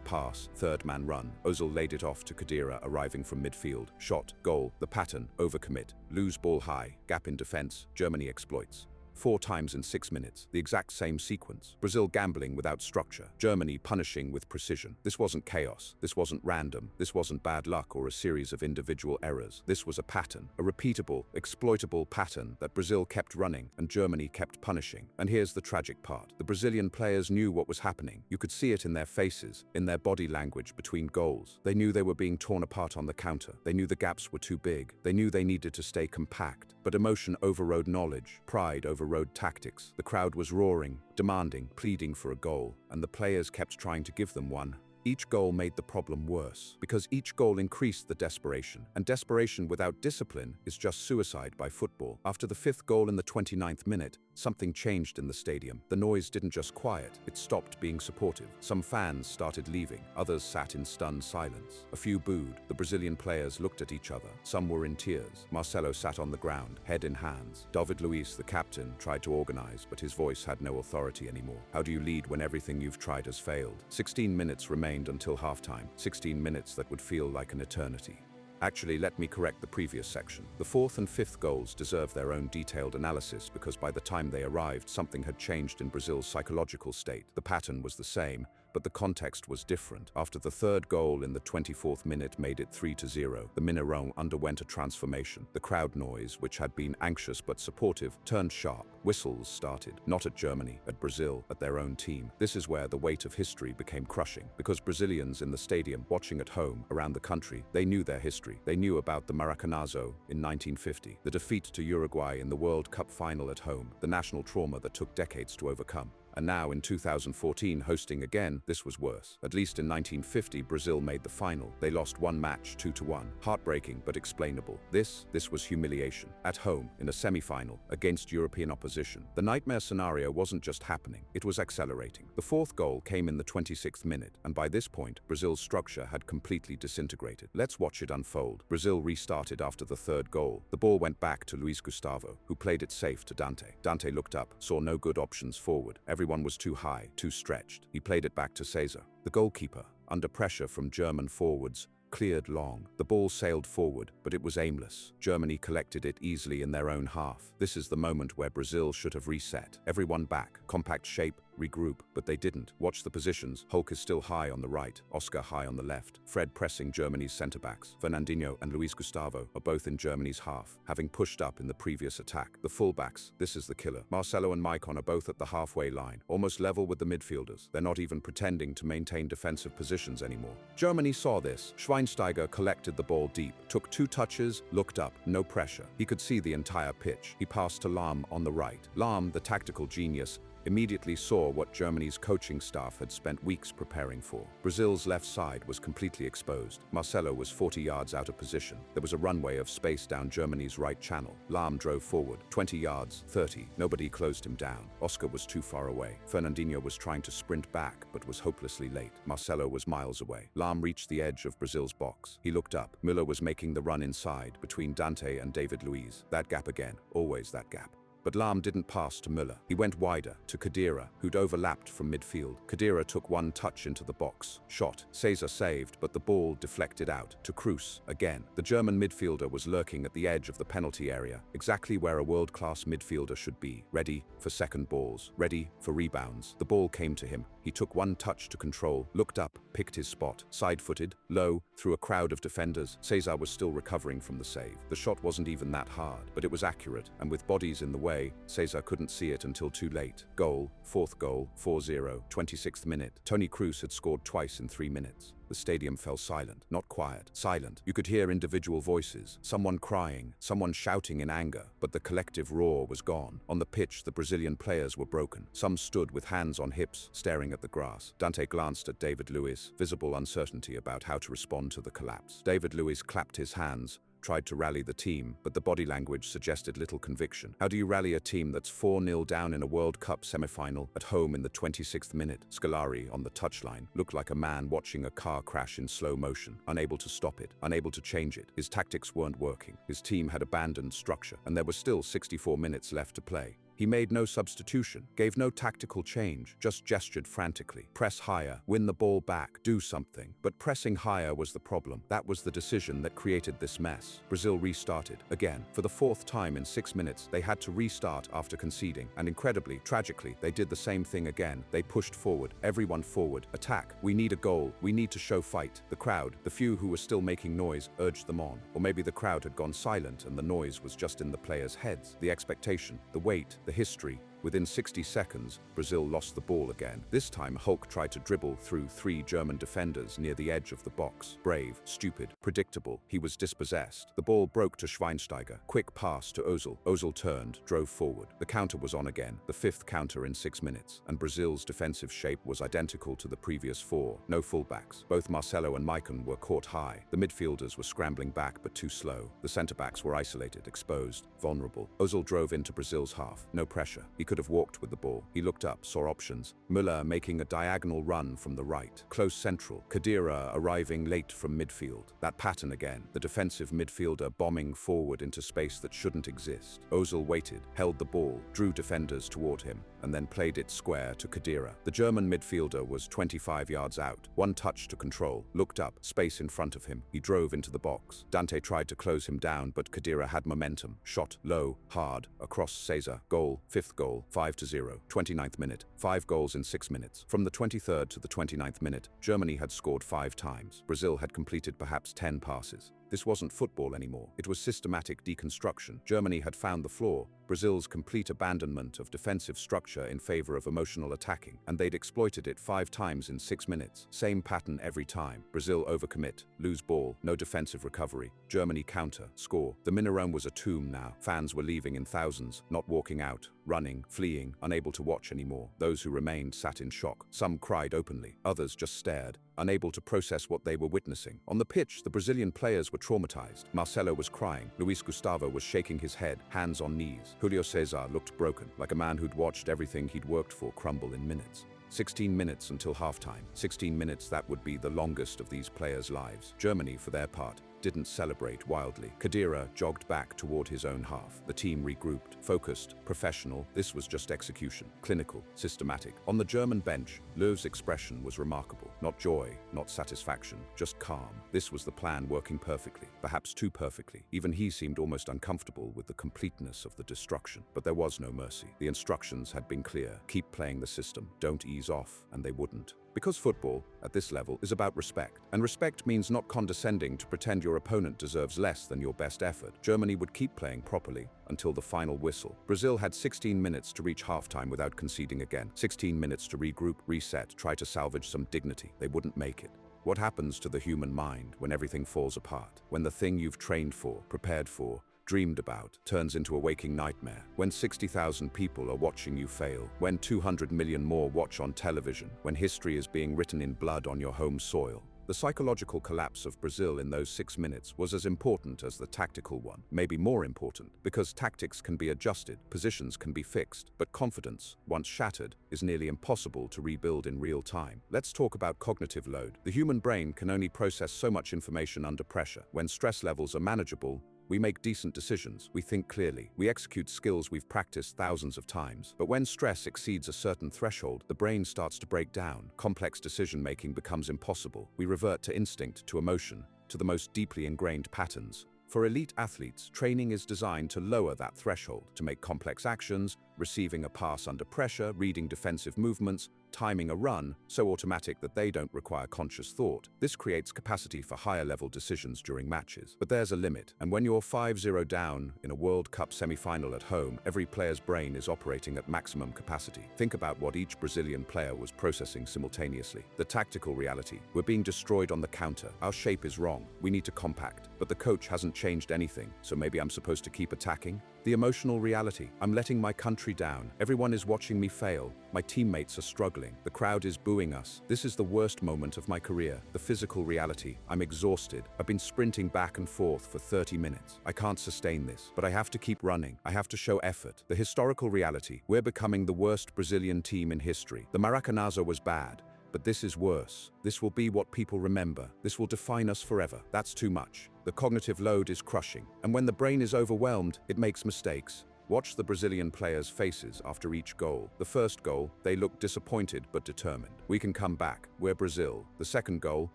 [SPEAKER 1] third man run. Ozil laid it off to Khedira, arriving from midfield. Shot, goal. The pattern, overcommit, lose ball high, gap in defense. Germany exploits. 4 times in 6 minutes, the exact same sequence. Brazil gambling without structure. Germany punishing with precision. This wasn't chaos. This wasn't random. This wasn't bad luck or a series of individual errors. This was a pattern, a repeatable, exploitable pattern that Brazil kept running and Germany kept punishing. And here's the tragic part. The Brazilian players knew what was happening. You could see it in their faces, in their body language between goals. They knew they were being torn apart on the counter. They knew the gaps were too big. They knew they needed to stay compact. But emotion overrode knowledge. Pride overrode tactics. The crowd was roaring, demanding, pleading for a goal, and the players kept trying to give them one. Each goal made the problem worse, because each goal increased the desperation, and desperation without discipline is just suicide by football. After the 5th goal in the 29th minute, something changed in the stadium. The noise didn't just quiet, it stopped being supportive. Some fans started leaving, others sat in stunned silence. A few booed, the Brazilian players looked at each other. Some were in tears. Marcelo sat on the ground, head in hands. David Luiz, the captain, tried to organize, but his voice had no authority anymore. How do you lead when everything you've tried has failed? 16 minutes remained until halftime, 16 minutes that would feel like an eternity. Actually, let me correct the previous section. The 4th and 5th goals deserve their own detailed analysis because by the time they arrived, something had changed in Brazil's psychological state. The pattern was the same, but the context was different. After the 3rd goal in the 24th minute made it 3-0, the Mineirão underwent a transformation. The crowd noise, which had been anxious but supportive, turned sharp. Whistles started, not at Germany, at Brazil, at their own team. This is where the weight of history became crushing, because Brazilians in the stadium, watching at home, around the country, they knew their history. They knew about the Maracanazo in 1950, the defeat to Uruguay in the World Cup final at home, the national trauma that took decades to overcome. And now in 2014, hosting again, this was worse. At least in 1950, Brazil made the final. They lost one match 2-1. Heartbreaking, but explainable. This was humiliation. At home, in a semi-final, against European opposition. The nightmare scenario wasn't just happening, it was accelerating. The 4th goal came in the 26th minute, and by this point, Brazil's structure had completely disintegrated. Let's watch it unfold. Brazil restarted after the 3rd goal. The ball went back to Luis Gustavo, who played it safe to Dante. Dante looked up, saw no good options forward. Everyone was too high, too stretched. He played it back to Cesar. The goalkeeper, under pressure from German forwards, cleared long. The ball sailed forward, but it was aimless. Germany collected it easily in their own half. This is the moment where Brazil should have reset. Everyone back, compact shape, regroup, but they didn't. Watch the positions. Hulk is still high on the right, Oscar high on the left, Fred pressing Germany's centre-backs. Fernandinho and Luis Gustavo are both in Germany's half, having pushed up in the previous attack. The full-backs, this is the killer. Marcelo and Maicon are both at the halfway line, almost level with the midfielders. They're not even pretending to maintain defensive positions anymore. Germany saw this. Schweinsteiger collected the ball deep, took 2 touches, looked up, no pressure. He could see the entire pitch. He passed to Lahm on the right. Lahm, the tactical genius, immediately saw what Germany's coaching staff had spent weeks preparing for. Brazil's left side was completely exposed. Marcelo was 40 yards out of position. There was a runway of space down Germany's right channel. Lahm drove forward, 20 yards, 30. Nobody closed him down. Oscar was too far away. Fernandinho was trying to sprint back, but was hopelessly late. Marcelo was miles away. Lahm reached the edge of Brazil's box. He looked up. Müller was making the run inside, between Dante and David Luiz. That gap again, always that gap. But Lahm didn't pass to Müller. He went wider, to Khedira, who'd overlapped from midfield. Khedira took one touch into the box. Shot. Cesar saved, but the ball deflected out. To Kroos, again. The German midfielder was lurking at the edge of the penalty area, exactly where a world-class midfielder should be. Ready for second balls. Ready for rebounds. The ball came to him. He took one touch to control, looked up, picked his spot. Side-footed, low, through a crowd of defenders. Cesar was still recovering from the save. The shot wasn't even that hard, but it was accurate, and with bodies in the way, Cesar couldn't see it until too late. Goal, fourth goal, 4-0, 26th minute. Toni Kroos had scored twice in 3 minutes. The stadium fell silent, not quiet, silent. You could hear individual voices, someone crying, someone shouting in anger, but the collective roar was gone. On the pitch, the Brazilian players were broken. Some stood with hands on hips, staring at the grass. Dante glanced at David Luiz, visible uncertainty about how to respond to the collapse. David Luiz clapped his hands, tried to rally the team, but the body language suggested little conviction. How do you rally a team that's 4-0 down in a World Cup semi-final at home in the 26th minute? Scolari, on the touchline, looked like a man watching a car crash in slow motion, unable to stop it, unable to change it. His tactics weren't working. His team had abandoned structure, and there were still 64 minutes left to play. He made no substitution, gave no tactical change, just gestured frantically. Press higher, win the ball back, do something. But pressing higher was the problem. That was the decision that created this mess. Brazil restarted. Again, for the fourth time in 6 minutes, they had to restart after conceding. And incredibly, tragically, they did the same thing again. They pushed forward, everyone forward. Attack. We need a goal. We need to show fight. The crowd, the few who were still making noise, urged them on. Or maybe the crowd had gone silent and the noise was just in the players' heads. The expectation, the weight, the history. Within 60 seconds, Brazil lost the ball again. This time, Hulk tried to dribble through 3 German defenders near the edge of the box. Brave, stupid, predictable. He was dispossessed. The ball broke to Schweinsteiger. Quick pass to Ozil. Ozil turned, drove forward. The counter was on again, the 5th counter in 6 minutes, and Brazil's defensive shape was identical to the previous 4. No fullbacks. Both Marcelo and Maicon were caught high. The midfielders were scrambling back but too slow. The centre-backs were isolated, exposed, vulnerable. Ozil drove into Brazil's half. No pressure. He could have walked with the ball. He looked up, saw options. Müller making a diagonal run from the right. Close central. Khedira arriving late from midfield. That pattern again. The defensive midfielder bombing forward into space that shouldn't exist. Ozil waited, held the ball, drew defenders toward him, and then played it square to Khedira. The German midfielder was 25 yards out. One touch to control. Looked up, space in front of him. He drove into the box. Dante tried to close him down, but Khedira had momentum. Shot, low, hard, across Cesar. Goal, 5th goal. 5-0, 29th minute, 5 goals in 6 minutes. From the 23rd to the 29th minute, Germany had scored 5 times. Brazil had completed perhaps 10 passes. This wasn't football anymore. It was systematic deconstruction. Germany had found the flaw, Brazil's complete abandonment of defensive structure in favor of emotional attacking, and they'd exploited it 5 times in 6 minutes. Same pattern every time. Brazil overcommit, lose ball, no defensive recovery. Germany counter, score. The Mineirão was a tomb now. Fans were leaving in thousands, not walking out, running, fleeing, unable to watch anymore. Those who remained sat in shock. Some cried openly, others just stared, unable to process what they were witnessing. On the pitch, the Brazilian players were traumatized. Marcelo was crying. Luis Gustavo was shaking his head, hands on knees. Julio Cesar looked broken, like a man who'd watched everything he'd worked for crumble in minutes. 16 minutes until halftime. 16 minutes that would be the longest of these players' lives. Germany, for their part, didn't celebrate wildly. Khedira jogged back toward his own half. The team regrouped, focused, professional. This was just execution. Clinical, systematic. On the German bench, Löw's expression was remarkable. Not joy, not satisfaction, just calm. This was the plan working perfectly, perhaps too perfectly. Even he seemed almost uncomfortable with the completeness of the destruction. But there was no mercy. The instructions had been clear. Keep playing the system. Don't ease off, and they wouldn't. Because football, at this level, is about respect. And respect means not condescending to pretend your opponent deserves less than your best effort. Germany would keep playing properly until the final whistle. Brazil had 16 minutes to reach halftime without conceding again. 16 minutes to regroup, reset, try to salvage some dignity. They wouldn't make it. What happens to the human mind when everything falls apart? When the thing you've trained for, prepared for, dreamed about, turns into a waking nightmare. When 60,000 people are watching you fail. When 200 million more watch on television. When history is being written in blood on your home soil. The psychological collapse of Brazil in those 6 minutes was as important as the tactical one, maybe more important, because tactics can be adjusted, positions can be fixed, but confidence, once shattered, is nearly impossible to rebuild in real time. Let's talk about cognitive load. The human brain can only process so much information under pressure. When stress levels are manageable, We make decent decisions, we think clearly, we execute skills we've practiced thousands of times. But when stress exceeds a certain threshold, the brain starts to break down. Complex decision-making becomes impossible. We revert to instinct, to emotion, to the most deeply ingrained patterns. For elite athletes, training is designed to lower that threshold, to make complex actions, receiving a pass under pressure, reading defensive movements, timing a run, so automatic that they don't require conscious thought. This creates capacity for higher-level decisions during matches. But there's a limit, and when you're 5-0 down in a World Cup semi-final at home, every player's brain is operating at maximum capacity. Think about what each Brazilian player was processing simultaneously. The tactical reality: we're being destroyed on the counter, our shape is wrong, we need to compact. But the coach hasn't changed anything, so maybe I'm supposed to keep attacking? The emotional reality: I'm letting my country down. Everyone is watching me fail. My teammates are struggling. The crowd is booing us. This is the worst moment of my career. The physical reality: I'm exhausted. I've been sprinting back and forth for 30 minutes. I can't sustain this, but I have to keep running. I have to show effort. The historical reality: we're becoming the worst Brazilian team in history. The Maracanazo was bad, but this is worse. This will be what people remember. This will define us forever. That's too much. The cognitive load is crushing, and when the brain is overwhelmed, it makes mistakes. Watch the Brazilian players' faces after each goal. The first goal, they look disappointed but determined. We can come back. We're Brazil. The second goal,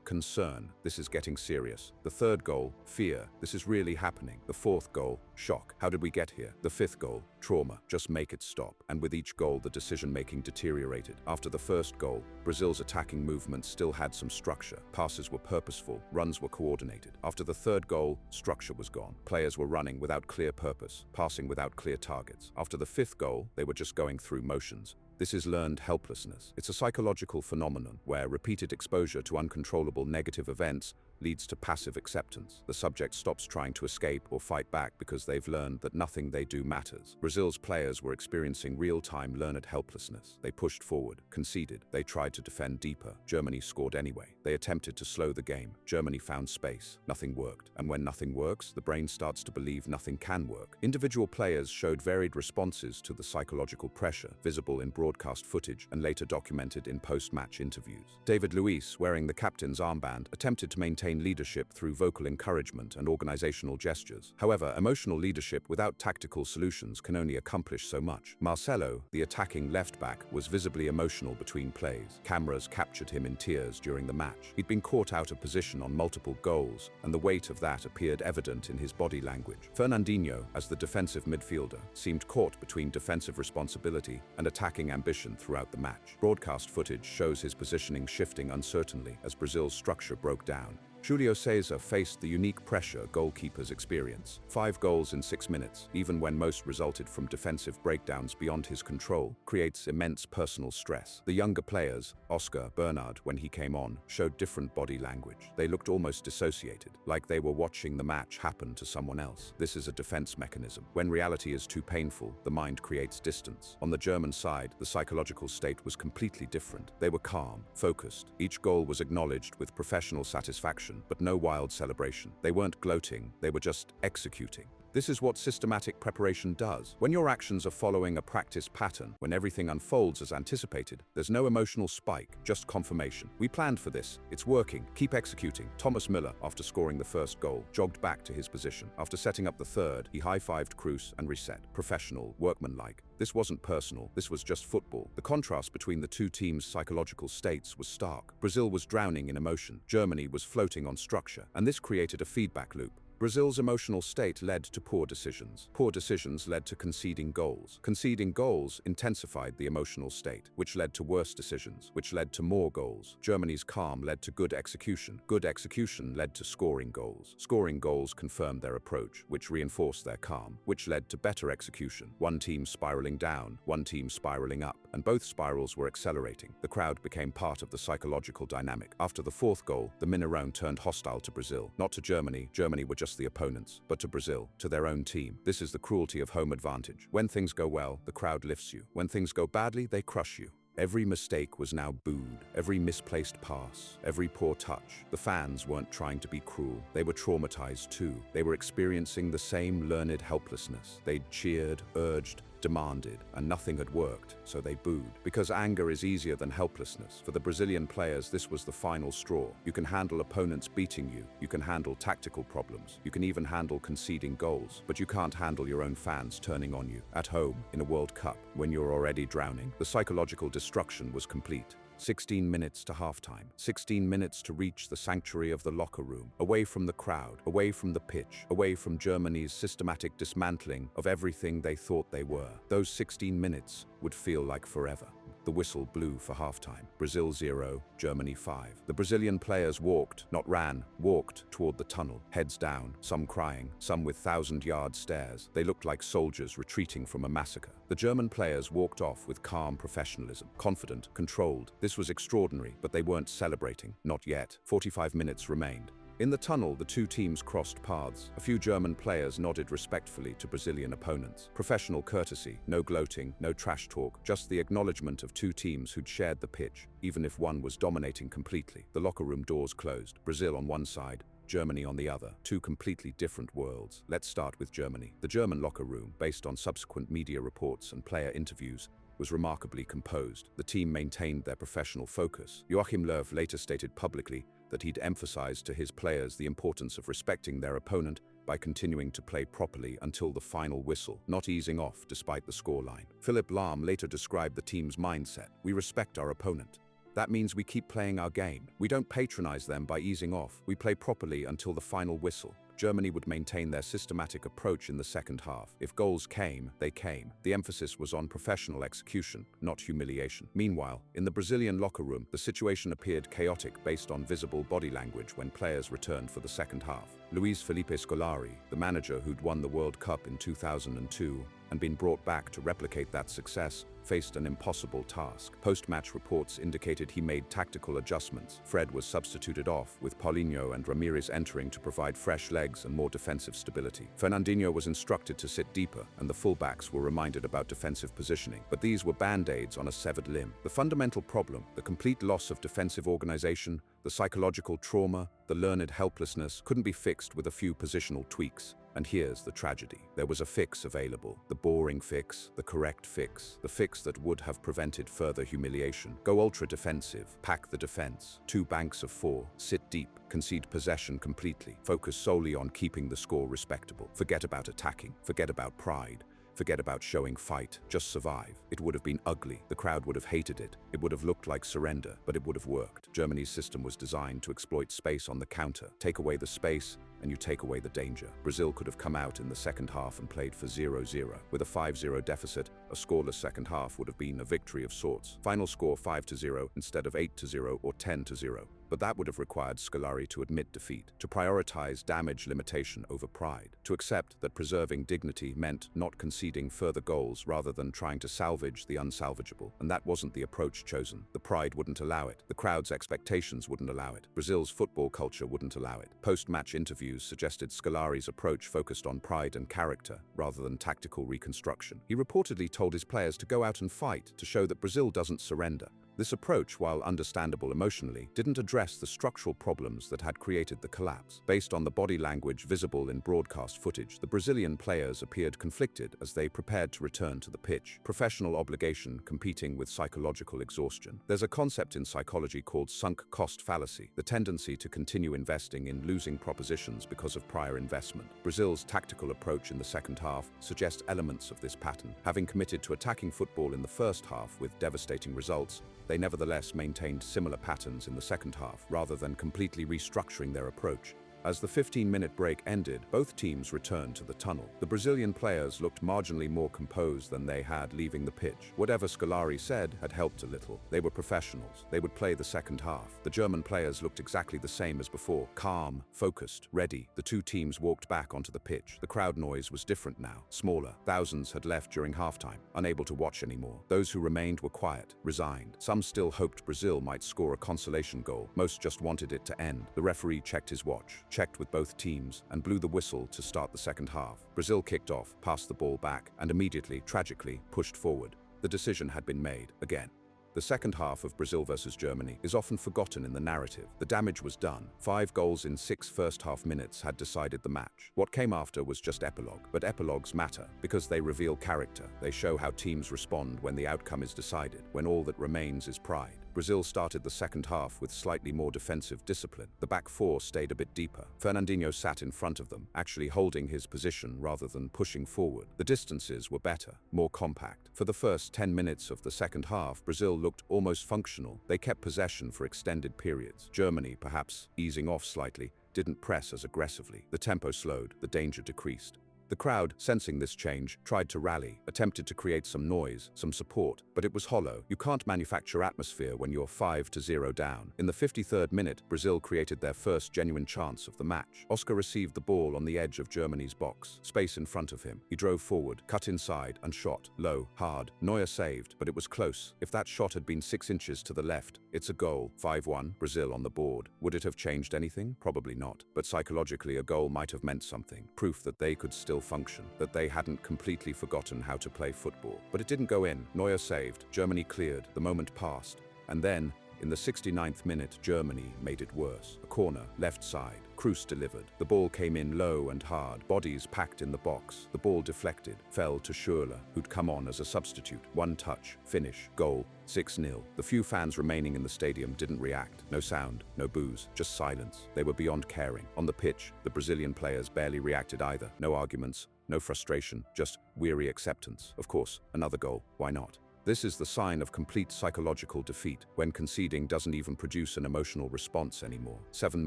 [SPEAKER 1] concern. This is getting serious. The third goal, fear. This is really happening. The fourth goal, shock. How did we get here? The fifth goal, trauma. Just make it stop. And with each goal, the decision-making deteriorated. After the first goal, Brazil's attacking movement still had some structure. Passes were purposeful. Runs were coordinated. After the third goal, structure was gone. Players were running without clear purpose, passing without clear targets. After the fifth goal, they were just going through motions. This is learned helplessness. It's a psychological phenomenon where repeated exposure to uncontrollable negative events leads to passive acceptance. The subject stops trying to escape or fight back because they've learned that nothing they do matters. Brazil's players were experiencing real-time learned helplessness. They pushed forward, conceded. They tried to defend deeper. Germany scored anyway. They attempted to slow the game. Germany found space. Nothing worked. And when nothing works, the brain starts to believe nothing can work. Individual players showed varied responses to the psychological pressure, visible in broadcast footage and later documented in post-match interviews. David Luiz, wearing the captain's armband, attempted to maintain leadership through vocal encouragement and organizational gestures. However, emotional leadership without tactical solutions can only accomplish so much. Marcelo, the attacking left-back, was visibly emotional between plays. Cameras captured him in tears during the match. He'd been caught out of position on multiple goals, and the weight of that appeared evident in his body language. Fernandinho, as the defensive midfielder, seemed caught between defensive responsibility and attacking ambition throughout the match. Broadcast footage shows his positioning shifting uncertainly as Brazil's structure broke down. Julio César faced the unique pressure goalkeepers experience. 5 goals in 6 minutes, even when most resulted from defensive breakdowns beyond his control, creates immense personal stress. The younger players, Oscar, Bernard, when he came on, showed different body language. They looked almost dissociated, like they were watching the match happen to someone else. This is a defense mechanism. When reality is too painful, the mind creates distance. On the German side, the psychological state was completely different. They were calm, focused. Each goal was acknowledged with professional satisfaction, but no wild celebration. They weren't gloating, they were just executing. This is what systematic preparation does. When your actions are following a practice pattern, when everything unfolds as anticipated, there's no emotional spike, just confirmation. We planned for this. It's working. Keep executing. Thomas Müller, after scoring the first goal, jogged back to his position. After setting up the third, he high-fived Cruz and reset. Professional, workmanlike. This wasn't personal. This was just football. The contrast between the two teams' psychological states was stark. Brazil was drowning in emotion. Germany was floating on structure. And this created a feedback loop. Brazil's emotional state led to poor decisions. Poor decisions led to conceding goals. Conceding goals intensified the emotional state, which led to worse decisions, which led to more goals. Germany's calm led to good execution. Good execution led to scoring goals. Scoring goals confirmed their approach, which reinforced their calm, which led to better execution. One team spiraling down, one team spiraling up, and both spirals were accelerating. The crowd became part of the psychological dynamic. After the fourth goal, the Mineirão turned hostile to Brazil. Not to Germany. Germany were just the opponents, but to Brazil, to their own team. This is the cruelty of home advantage. When things go well, the crowd lifts you. When things go badly, they crush you. Every mistake was now booed, every misplaced pass, every poor touch. The fans weren't trying to be cruel. They were traumatized too. They were experiencing the same learned helplessness. They'd cheered, urged, demanded, and nothing had worked, so they booed. Because anger is easier than helplessness. For the Brazilian players, this was the final straw. You can handle opponents beating you, you can handle tactical problems, you can even handle conceding goals, but you can't handle your own fans turning on you. At home, in a World Cup, when you're already drowning, the psychological destruction was complete. 16 minutes to halftime. 16 minutes to reach the sanctuary of the locker room, away from the crowd, away from the pitch, away from Germany's systematic dismantling of everything they thought they were. Those 16 minutes would feel like forever. The whistle blew for halftime. Brazil 0, Germany 5. The Brazilian players walked, not ran, walked toward the tunnel, heads down, some crying, some with 1,000-yard stares. They looked like soldiers retreating from a massacre. The German players walked off with calm professionalism, confident, controlled. This was extraordinary, but they weren't celebrating. Not yet. 45 minutes remained. In the tunnel, the two teams crossed paths. A few German players nodded respectfully to Brazilian opponents. Professional courtesy, no gloating, no trash talk, just the acknowledgement of two teams who'd shared the pitch, even if one was dominating completely. The locker room doors closed. Brazil on one side, Germany on the other. Two completely different worlds. Let's start with Germany. The German locker room, based on subsequent media reports and player interviews, was remarkably composed. The team maintained their professional focus. Joachim Löw later stated publicly that he'd emphasized to his players the importance of respecting their opponent by continuing to play properly until the final whistle, not easing off despite the scoreline. Philipp Lahm later described the team's mindset. We respect our opponent. That means we keep playing our game. We don't patronize them by easing off. We play properly until the final whistle. Germany would maintain their systematic approach in the second half. If goals came, they came. The emphasis was on professional execution, not humiliation. Meanwhile, in the Brazilian locker room, the situation appeared chaotic based on visible body language when players returned for the second half. Luiz Felipe Scolari, the manager who'd won the World Cup in 2002 and been brought back to replicate that success, faced an impossible task. Post-match reports indicated he made tactical adjustments. Fred was substituted off, with Paulinho and Ramirez entering to provide fresh legs and more defensive stability. Fernandinho was instructed to sit deeper, and the fullbacks were reminded about defensive positioning. But these were band-aids on a severed limb. The fundamental problem, the complete loss of defensive organization, the psychological trauma, the learned helplessness, couldn't be fixed with a few positional tweaks. And here's the tragedy. There was a fix available. The boring fix, the correct fix, the fix that would have prevented further humiliation. Go ultra-defensive, pack the defense, 2 banks of 4, sit deep, concede possession completely, focus solely on keeping the score respectable. Forget about attacking, forget about pride. Forget about showing fight, just survive. It would have been ugly. The crowd would have hated it. It would have looked like surrender, but it would have worked. Germany's system was designed to exploit space on the counter. Take away the space, and you take away the danger. Brazil could have come out in the second half and played for 0-0. With a 5-0 deficit, a scoreless second half would have been a victory of sorts. Final score 5-0 instead of 8-0 or 10-0. But that would have required Scolari to admit defeat, to prioritize damage limitation over pride, to accept that preserving dignity meant not conceding further goals rather than trying to salvage the unsalvageable. And that wasn't the approach chosen. The pride wouldn't allow it. The crowd's expectations wouldn't allow it. Brazil's football culture wouldn't allow it. Post-match interviews suggested Scolari's approach focused on pride and character rather than tactical reconstruction. He reportedly told his players to go out and fight to show that Brazil doesn't surrender. This approach, while understandable emotionally, didn't address the structural problems that had created the collapse. Based on the body language visible in broadcast footage, the Brazilian players appeared conflicted as they prepared to return to the pitch. Professional obligation competing with psychological exhaustion. There's a concept in psychology called sunk cost fallacy, the tendency to continue investing in losing propositions because of prior investment. Brazil's tactical approach in the second half suggests elements of this pattern. Having committed to attacking football in the first half with devastating results, they nevertheless maintained similar patterns in the second half, rather than completely restructuring their approach. As the 15-minute break ended, both teams returned to the tunnel. The Brazilian players looked marginally more composed than they had leaving the pitch. Whatever Scolari said had helped a little. They were professionals. They would play the second half. The German players looked exactly the same as before, calm, focused, ready. The two teams walked back onto the pitch. The crowd noise was different now, smaller. Thousands had left during halftime, unable to watch anymore. Those who remained were quiet, resigned. Some still hoped Brazil might score a consolation goal. Most just wanted it to end. The referee checked his watch, checked with both teams, and blew the whistle to start the second half. Brazil kicked off, passed the ball back, and immediately, tragically, pushed forward. The decision had been made, again. The second half of Brazil versus Germany is often forgotten in the narrative. The damage was done. 5 goals in 6 first-half minutes had decided the match. What came after was just epilogue. But epilogues matter because they reveal character. They show how teams respond when the outcome is decided, when all that remains is pride. Brazil started the second half with slightly more defensive discipline. The back four stayed a bit deeper. Fernandinho sat in front of them, actually holding his position rather than pushing forward. The distances were better, more compact. For the first 10 minutes of the second half, Brazil looked almost functional. They kept possession for extended periods. Germany, perhaps easing off slightly, didn't press as aggressively. The tempo slowed, the danger decreased. The crowd, sensing this change, tried to rally, attempted to create some noise, some support, but it was hollow. You can't manufacture atmosphere when you're 5-0 down. In the 53rd minute, Brazil created their first genuine chance of the match. Oscar received the ball on the edge of Germany's box, space in front of him. He drove forward, cut inside, and shot. Low, hard. Neuer saved, but it was close. If that shot had been 6 inches to the left, it's a goal. 5-1, Brazil on the board. Would it have changed anything? Probably not. But psychologically, a goal might have meant something. Proof that they could still function, that they hadn't completely forgotten how to play football. But it didn't go in. Neuer saved. Germany cleared. The moment passed. And then, in the 69th minute, Germany made it worse. A corner, left side. Kroos delivered. The ball came in low and hard, bodies packed in the box. The ball deflected, fell to Schürrle, who'd come on as a substitute. One touch, finish, goal, 6-0. The few fans remaining in the stadium didn't react. No sound, no boos, just silence. They were beyond caring. On the pitch, the Brazilian players barely reacted either. No arguments, no frustration, just weary acceptance. Of course, another goal. Why not? This is the sign of complete psychological defeat, when conceding doesn't even produce an emotional response anymore. 7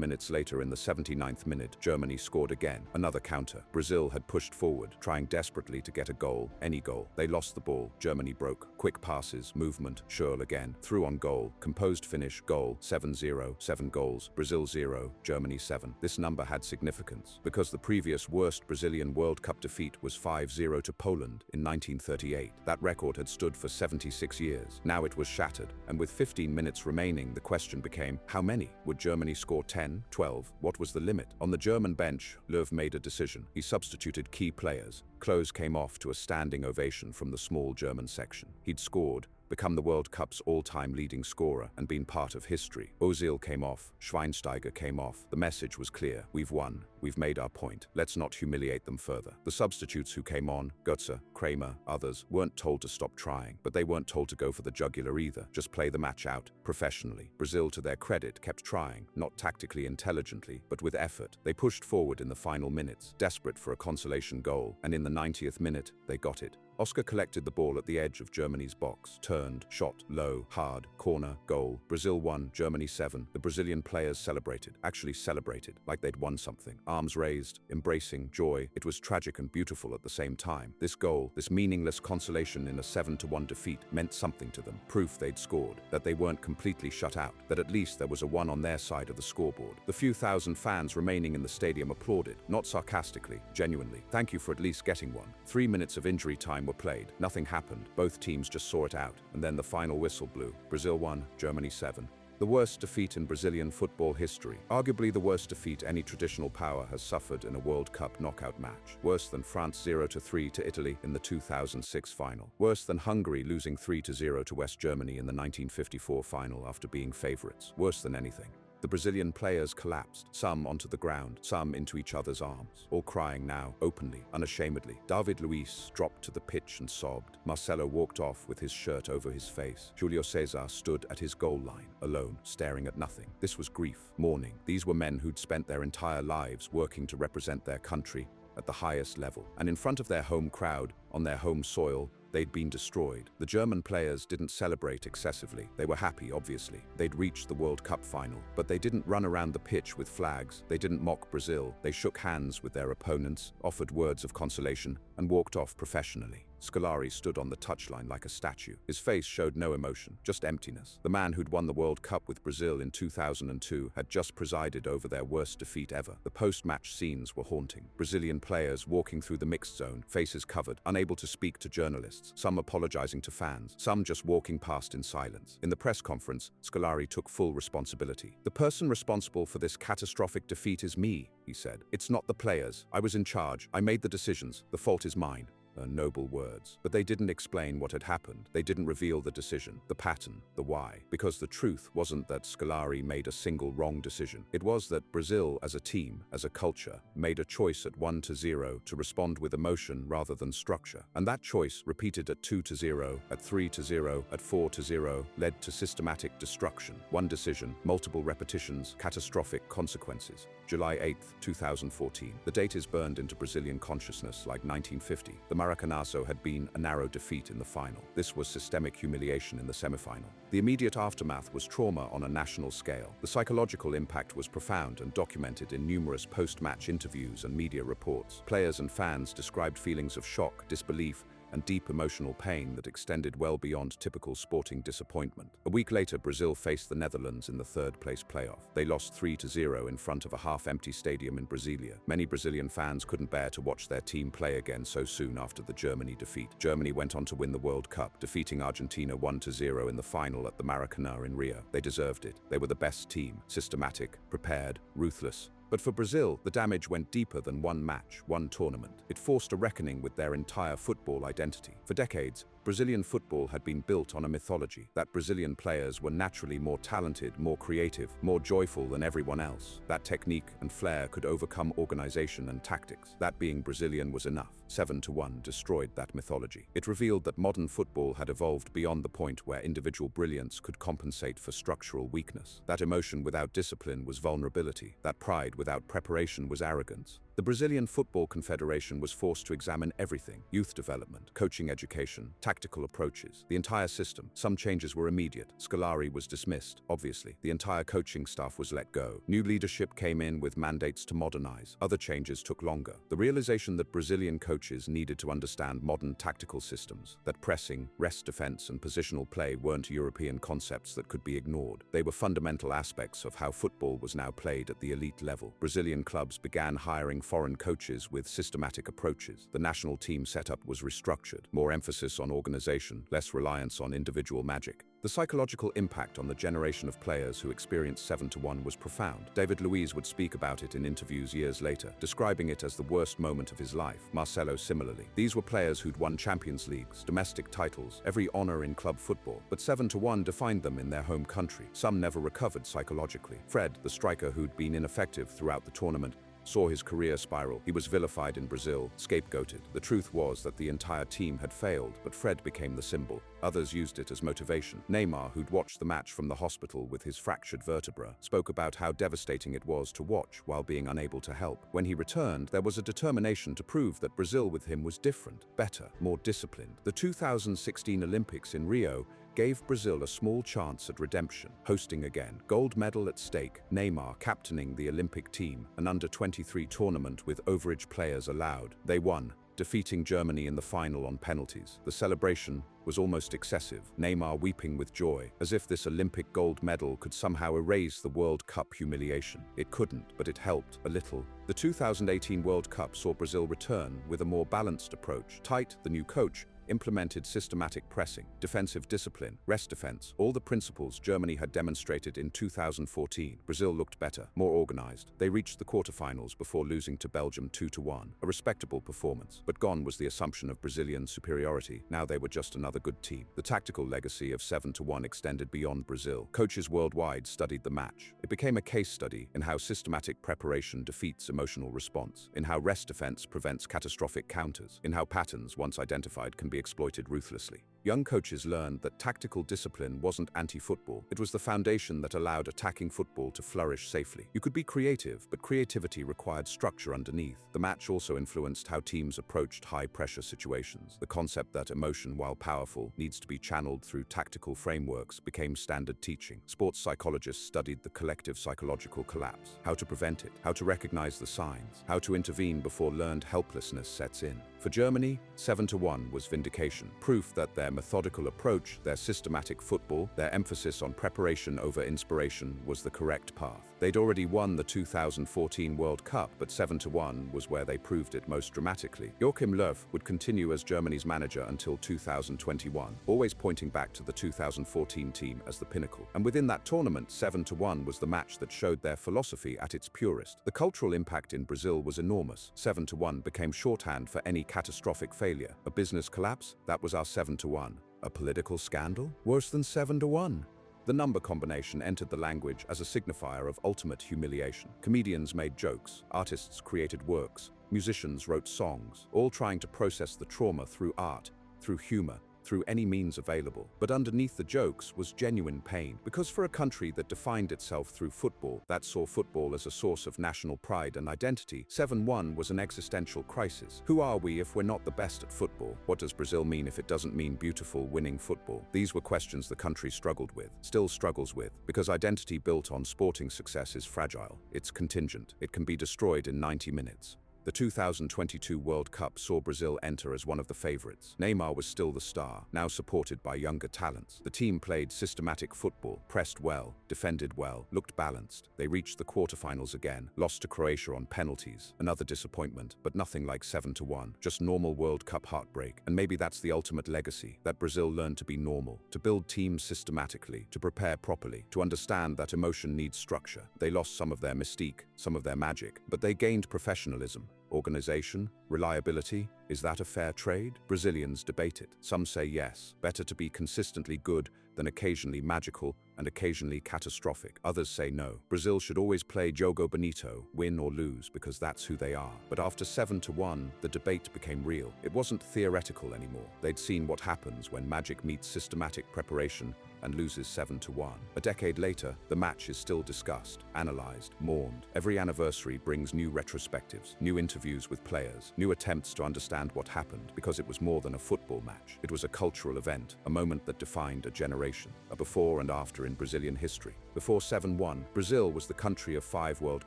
[SPEAKER 1] minutes later, in the 79th minute, Germany scored again. Another counter. Brazil had pushed forward, trying desperately to get a goal, any goal. They lost the ball. Germany broke. Quick passes, movement, Schürrle again. Through on goal. Composed finish, goal. 7-0, 7 goals. Brazil 0, Germany 7. This number had significance, because the previous worst Brazilian World Cup defeat was 5-0 to Poland in 1938. That record had stood for 76 years. Now it was shattered, and with 15 minutes remaining, the question became, how many? Would Germany score 10, 12? What was the limit? On the German bench, Löw made a decision. He substituted key players. Klose came off to a standing ovation from the small German section. He'd scored, become the World Cup's all-time leading scorer, and been part of history. Ozil came off, Schweinsteiger came off. The message was clear. We've won. We've made our point. Let's not humiliate them further. The substitutes who came on, Götze, Kramer, others, weren't told to stop trying, but they weren't told to go for the jugular either. Just play the match out, professionally. Brazil, to their credit, kept trying, not tactically intelligently, but with effort. They pushed forward in the final minutes, desperate for a consolation goal, and in the 90th minute, they got it. Oscar collected the ball at the edge of Germany's box, turned, shot, low, hard, corner, goal. Brazil 1, Germany 7. The Brazilian players celebrated, actually celebrated, like they'd won something. Arms raised, embracing, joy. It was tragic and beautiful at the same time. This goal, this meaningless consolation in a 7-1 defeat, meant something to them. Proof they'd scored, that they weren't completely shut out, that at least there was a 1 on their side of the scoreboard. The few thousand fans remaining in the stadium applauded, not sarcastically, genuinely. Thank you for at least getting one. 3 minutes of injury time were played. Nothing happened. Both teams just saw it out. And then the final whistle blew. Brazil 1, Germany 7. The worst defeat in Brazilian football history. Arguably the worst defeat any traditional power has suffered in a World Cup knockout match. Worse than France 0-3 to Italy in the 2006 final. Worse than Hungary losing 3-0 to West Germany in the 1954 final after being favorites. Worse than anything. The Brazilian players collapsed, some onto the ground, some into each other's arms, all crying now, openly, unashamedly. David Luiz dropped to the pitch and sobbed. Marcelo walked off with his shirt over his face. Julio César stood at his goal line, alone, staring at nothing. This was grief, mourning. These were men who'd spent their entire lives working to represent their country at the highest level. And in front of their home crowd, on their home soil, they'd been destroyed. The German players didn't celebrate excessively. They were happy, obviously. They'd reached the World Cup final. But they didn't run around the pitch with flags. They didn't mock Brazil. They shook hands with their opponents, offered words of consolation, and walked off professionally. Scolari stood on the touchline like a statue. His face showed no emotion, just emptiness. The man who'd won the World Cup with Brazil in 2002 had just presided over their worst defeat ever. The post-match scenes were haunting. Brazilian players walking through the mixed zone, faces covered, unable to speak to journalists, some apologizing to fans, some just walking past in silence. In the press conference, Scolari took full responsibility. "The person responsible for this catastrophic defeat is me," he said. "It's not the players. I was in charge. I made the decisions. The fault is mine." Noble words. But they didn't explain what had happened. They didn't reveal the decision, the pattern, the why. Because the truth wasn't that Scolari made a single wrong decision. It was that Brazil, as a team, as a culture, made a choice at 1-0 to respond with emotion rather than structure. And that choice, repeated at 2-0, at 3-0, at 4-0, led to systematic destruction. One decision, multiple repetitions, catastrophic consequences. July 8, 2014. The date is burned into Brazilian consciousness like 1950. The Maracanazo had been a narrow defeat in the final. This was systemic humiliation in the semifinal. The immediate aftermath was trauma on a national scale. The psychological impact was profound and documented in numerous post-match interviews and media reports. Players and fans described feelings of shock, disbelief, and deep emotional pain that extended well beyond typical sporting disappointment. A week later, Brazil faced the Netherlands in the third-place playoff. They lost 3-0 in front of a half-empty stadium in Brasilia. Many Brazilian fans couldn't bear to watch their team play again so soon after the Germany defeat. Germany went on to win the World Cup, defeating Argentina 1-0 in the final at the Maracanã in Rio. They deserved it. They were the best team, systematic, prepared, ruthless. But for Brazil, the damage went deeper than one match, one tournament. It forced a reckoning with their entire football identity. For decades, Brazilian football had been built on a mythology that Brazilian players were naturally more talented, more creative, more joyful than everyone else. That technique and flair could overcome organization and tactics. That being Brazilian was enough. 7-1 destroyed that mythology. It revealed that modern football had evolved beyond the point where individual brilliance could compensate for structural weakness. That emotion without discipline was vulnerability. That pride without preparation was arrogance. The Brazilian Football Confederation was forced to examine everything: youth development, coaching education, tactical approaches, the entire system. Some changes were immediate. Scolari was dismissed, obviously. The entire coaching staff was let go. New leadership came in with mandates to modernize. Other changes took longer. The realization that Brazilian coaches needed to understand modern tactical systems, that pressing, rest defense, and positional play weren't European concepts that could be ignored. They were fundamental aspects of how football was now played at the elite level. Brazilian clubs began hiring foreign coaches with systematic approaches. The national team setup was restructured, more emphasis on organization, less reliance on individual magic. The psychological impact on the generation of players who experienced 7-1 was profound. David Luiz would speak about it in interviews years later, describing it as the worst moment of his life. Marcelo similarly. These were players who'd won Champions Leagues, domestic titles, every honor in club football, but 7-1 defined them in their home country. Some never recovered psychologically. Fred, the striker who'd been ineffective throughout the tournament, saw his career spiral. He was vilified in Brazil, scapegoated. The truth was that the entire team had failed, but Fred became the symbol. Others used it as motivation. Neymar, who'd watched the match from the hospital with his fractured vertebra, spoke about how devastating it was to watch while being unable to help. When he returned, there was a determination to prove that Brazil with him was different, better, more disciplined. The 2016 Olympics in Rio gave Brazil a small chance at redemption, hosting again. Gold medal at stake, Neymar captaining the Olympic team, an under-23 tournament with overage players allowed. They won, defeating Germany in the final on penalties. The celebration was almost excessive, Neymar weeping with joy, as if this Olympic gold medal could somehow erase the World Cup humiliation. It couldn't, but it helped, a little. The 2018 World Cup saw Brazil return with a more balanced approach. Tite, the new coach, implemented systematic pressing, defensive discipline, rest defense, all the principles Germany had demonstrated in 2014. Brazil looked better, more organized. They reached the quarterfinals before losing to Belgium 2-1. A respectable performance, but gone was the assumption of Brazilian superiority. Now they were just another good team. The tactical legacy of 7-1 extended beyond Brazil. Coaches worldwide studied the match. It became a case study in how systematic preparation defeats emotional response, in how rest defense prevents catastrophic counters, in how patterns once identified can be exploited ruthlessly. Young coaches learned that tactical discipline wasn't anti-football. It was the foundation that allowed attacking football to flourish safely. You could be creative, but creativity required structure underneath. The match also influenced how teams approached high-pressure situations. The concept that emotion, while powerful, needs to be channeled through tactical frameworks became standard teaching. Sports psychologists studied the collective psychological collapse, how to prevent it, how to recognize the signs, how to intervene before learned helplessness sets in. For Germany, 7-1 was vindication, proof that their methodical approach, their systematic football, their emphasis on preparation over inspiration was the correct path. They'd already won the 2014 World Cup, but 7-1 was where they proved it most dramatically. Joachim Löw would continue as Germany's manager until 2021, always pointing back to the 2014 team as the pinnacle. And within that tournament, 7-1 was the match that showed their philosophy at its purest. The cultural impact in Brazil was enormous. 7-1 became shorthand for any catastrophic failure. A business collapse? That was our 7-1. A political scandal? Worse than 7-1. The number combination entered the language as a signifier of ultimate humiliation. Comedians made jokes, artists created works, musicians wrote songs, all trying to process the trauma through art, through humor, through any means available. But underneath the jokes was genuine pain, because for a country that defined itself through football, that saw football as a source of national pride and identity, 7-1 was an existential crisis. Who are we if we're not the best at football? What does Brazil mean if it doesn't mean beautiful, winning football? These were questions the country struggled with, still struggles with, because identity built on sporting success is fragile. It's contingent. It can be destroyed in 90 minutes. The 2022 World Cup saw Brazil enter as one of the favorites. Neymar was still the star, now supported by younger talents. The team played systematic football, pressed well, defended well, looked balanced. They reached the quarterfinals again, lost to Croatia on penalties. Another disappointment, but nothing like 7-1. Just normal World Cup heartbreak. And maybe that's the ultimate legacy, that Brazil learned to be normal, to build teams systematically, to prepare properly, to understand that emotion needs structure. They lost some of their mystique, some of their magic, but they gained professionalism. Organization, reliability, is that a fair trade? Brazilians debate it. Some say yes, better to be consistently good than occasionally magical and occasionally catastrophic. Others say no. Brazil should always play Jogo Bonito, win or lose, because that's who they are. But after 7-1, the debate became real. It wasn't theoretical anymore. They'd seen what happens when magic meets systematic preparation and loses 7-1. A decade later, the match is still discussed, analyzed, mourned. Every anniversary brings new retrospectives, new interviews with players, new attempts to understand what happened, because it was more than a football match. It was a cultural event, a moment that defined a generation, a before and after in Brazilian history. Before 7-1, Brazil was the country of 5 World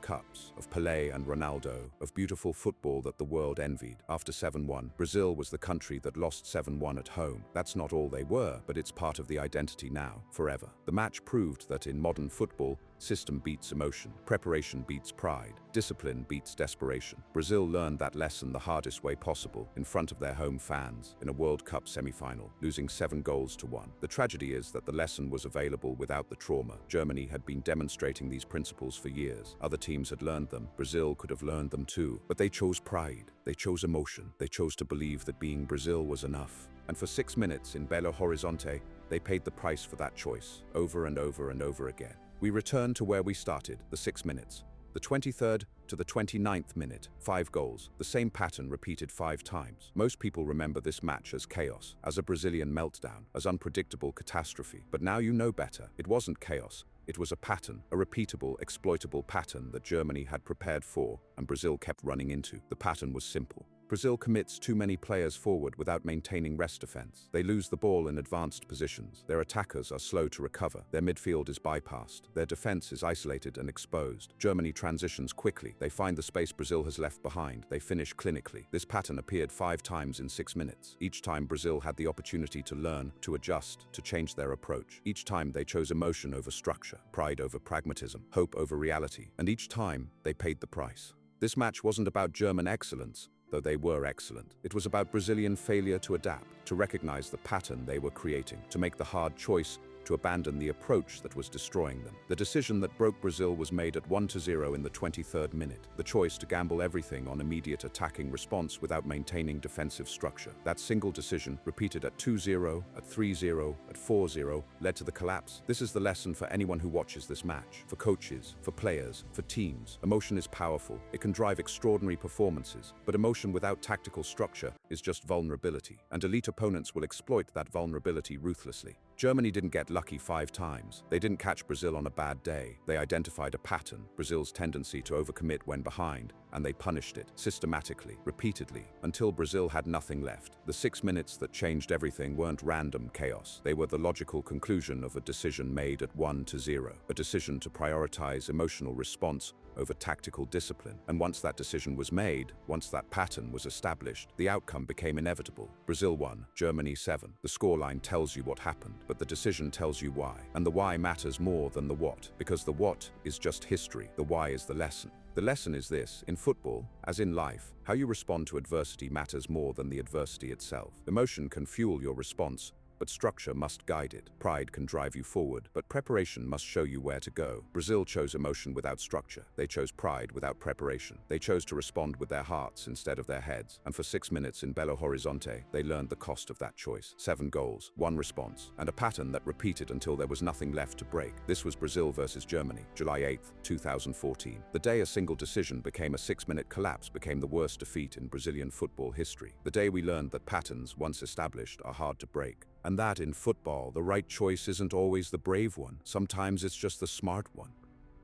[SPEAKER 1] Cups, of Pelé and Ronaldo, of beautiful football that the world envied. After 7-1, Brazil was the country that lost 7-1 at home. That's not all they were, but it's part of the identity now. Forever. The match proved that in modern football, system beats emotion, preparation beats pride, discipline beats desperation. Brazil learned that lesson the hardest way possible, in front of their home fans, in a World Cup semi-final, losing 7-1. The tragedy is that the lesson was available without the trauma. Germany had been demonstrating these principles for years. Other teams had learned them. Brazil could have learned them too. But they chose pride. They chose emotion. They chose to believe that being Brazil was enough. And for 6 minutes in Belo Horizonte, they paid the price for that choice, over and over and over again. We return to where we started, the 6 minutes. The 23rd to the 29th minute, 5 goals, the same pattern repeated 5 times. Most people remember this match as chaos, as a Brazilian meltdown, as unpredictable catastrophe. But now you know better. It wasn't chaos. It was a pattern, a repeatable, exploitable pattern that Germany had prepared for and Brazil kept running into. The pattern was simple. Brazil commits too many players forward without maintaining rest defense. They lose the ball in advanced positions. Their attackers are slow to recover. Their midfield is bypassed. Their defense is isolated and exposed. Germany transitions quickly. They find the space Brazil has left behind. They finish clinically. This pattern appeared 5 times in 6 minutes. Each time Brazil had the opportunity to learn, to adjust, to change their approach. Each time they chose emotion over structure, pride over pragmatism, hope over reality. And each time they paid the price. This match wasn't about German excellence, though they were excellent. It was about Brazilian failure to adapt, to recognize the pattern they were creating, to make the hard choice to abandon the approach that was destroying them. The decision that broke Brazil was made at 1-0 in the 23rd minute. The choice to gamble everything on immediate attacking response without maintaining defensive structure. That single decision, repeated at 2-0, at 3-0, at 4-0, led to the collapse. This is the lesson for anyone who watches this match. For coaches, for players, for teams. Emotion is powerful. It can drive extraordinary performances. But emotion without tactical structure is just vulnerability. And elite opponents will exploit that vulnerability ruthlessly. Germany didn't get lucky 5 times. They didn't catch Brazil on a bad day. They identified a pattern, Brazil's tendency to overcommit when behind, and they punished it, systematically, repeatedly, until Brazil had nothing left. The 6 minutes that changed everything weren't random chaos. They were the logical conclusion of a decision made at 1-0, a decision to prioritize emotional response over tactical discipline. And once that decision was made, once that pattern was established, the outcome became inevitable. Brazil 1, Germany 7. The scoreline tells you what happened, but the decision tells you why. And the why matters more than the what, because the what is just history, the why is the lesson. The lesson is this: in football, as in life, how you respond to adversity matters more than the adversity itself. Emotion can fuel your response, but structure must guide it. Pride can drive you forward, but preparation must show you where to go. Brazil chose emotion without structure. They chose pride without preparation. They chose to respond with their hearts instead of their heads. And for 6 minutes in Belo Horizonte, they learned the cost of that choice. 7 goals, 1 response, and a pattern that repeated until there was nothing left to break. This was Brazil versus Germany, July 8, 2014. The day a single decision became a 6-minute collapse became the worst defeat in Brazilian football history. The day we learned that patterns, once established, are hard to break. And that in football, the right choice isn't always the brave one. Sometimes it's just the smart one.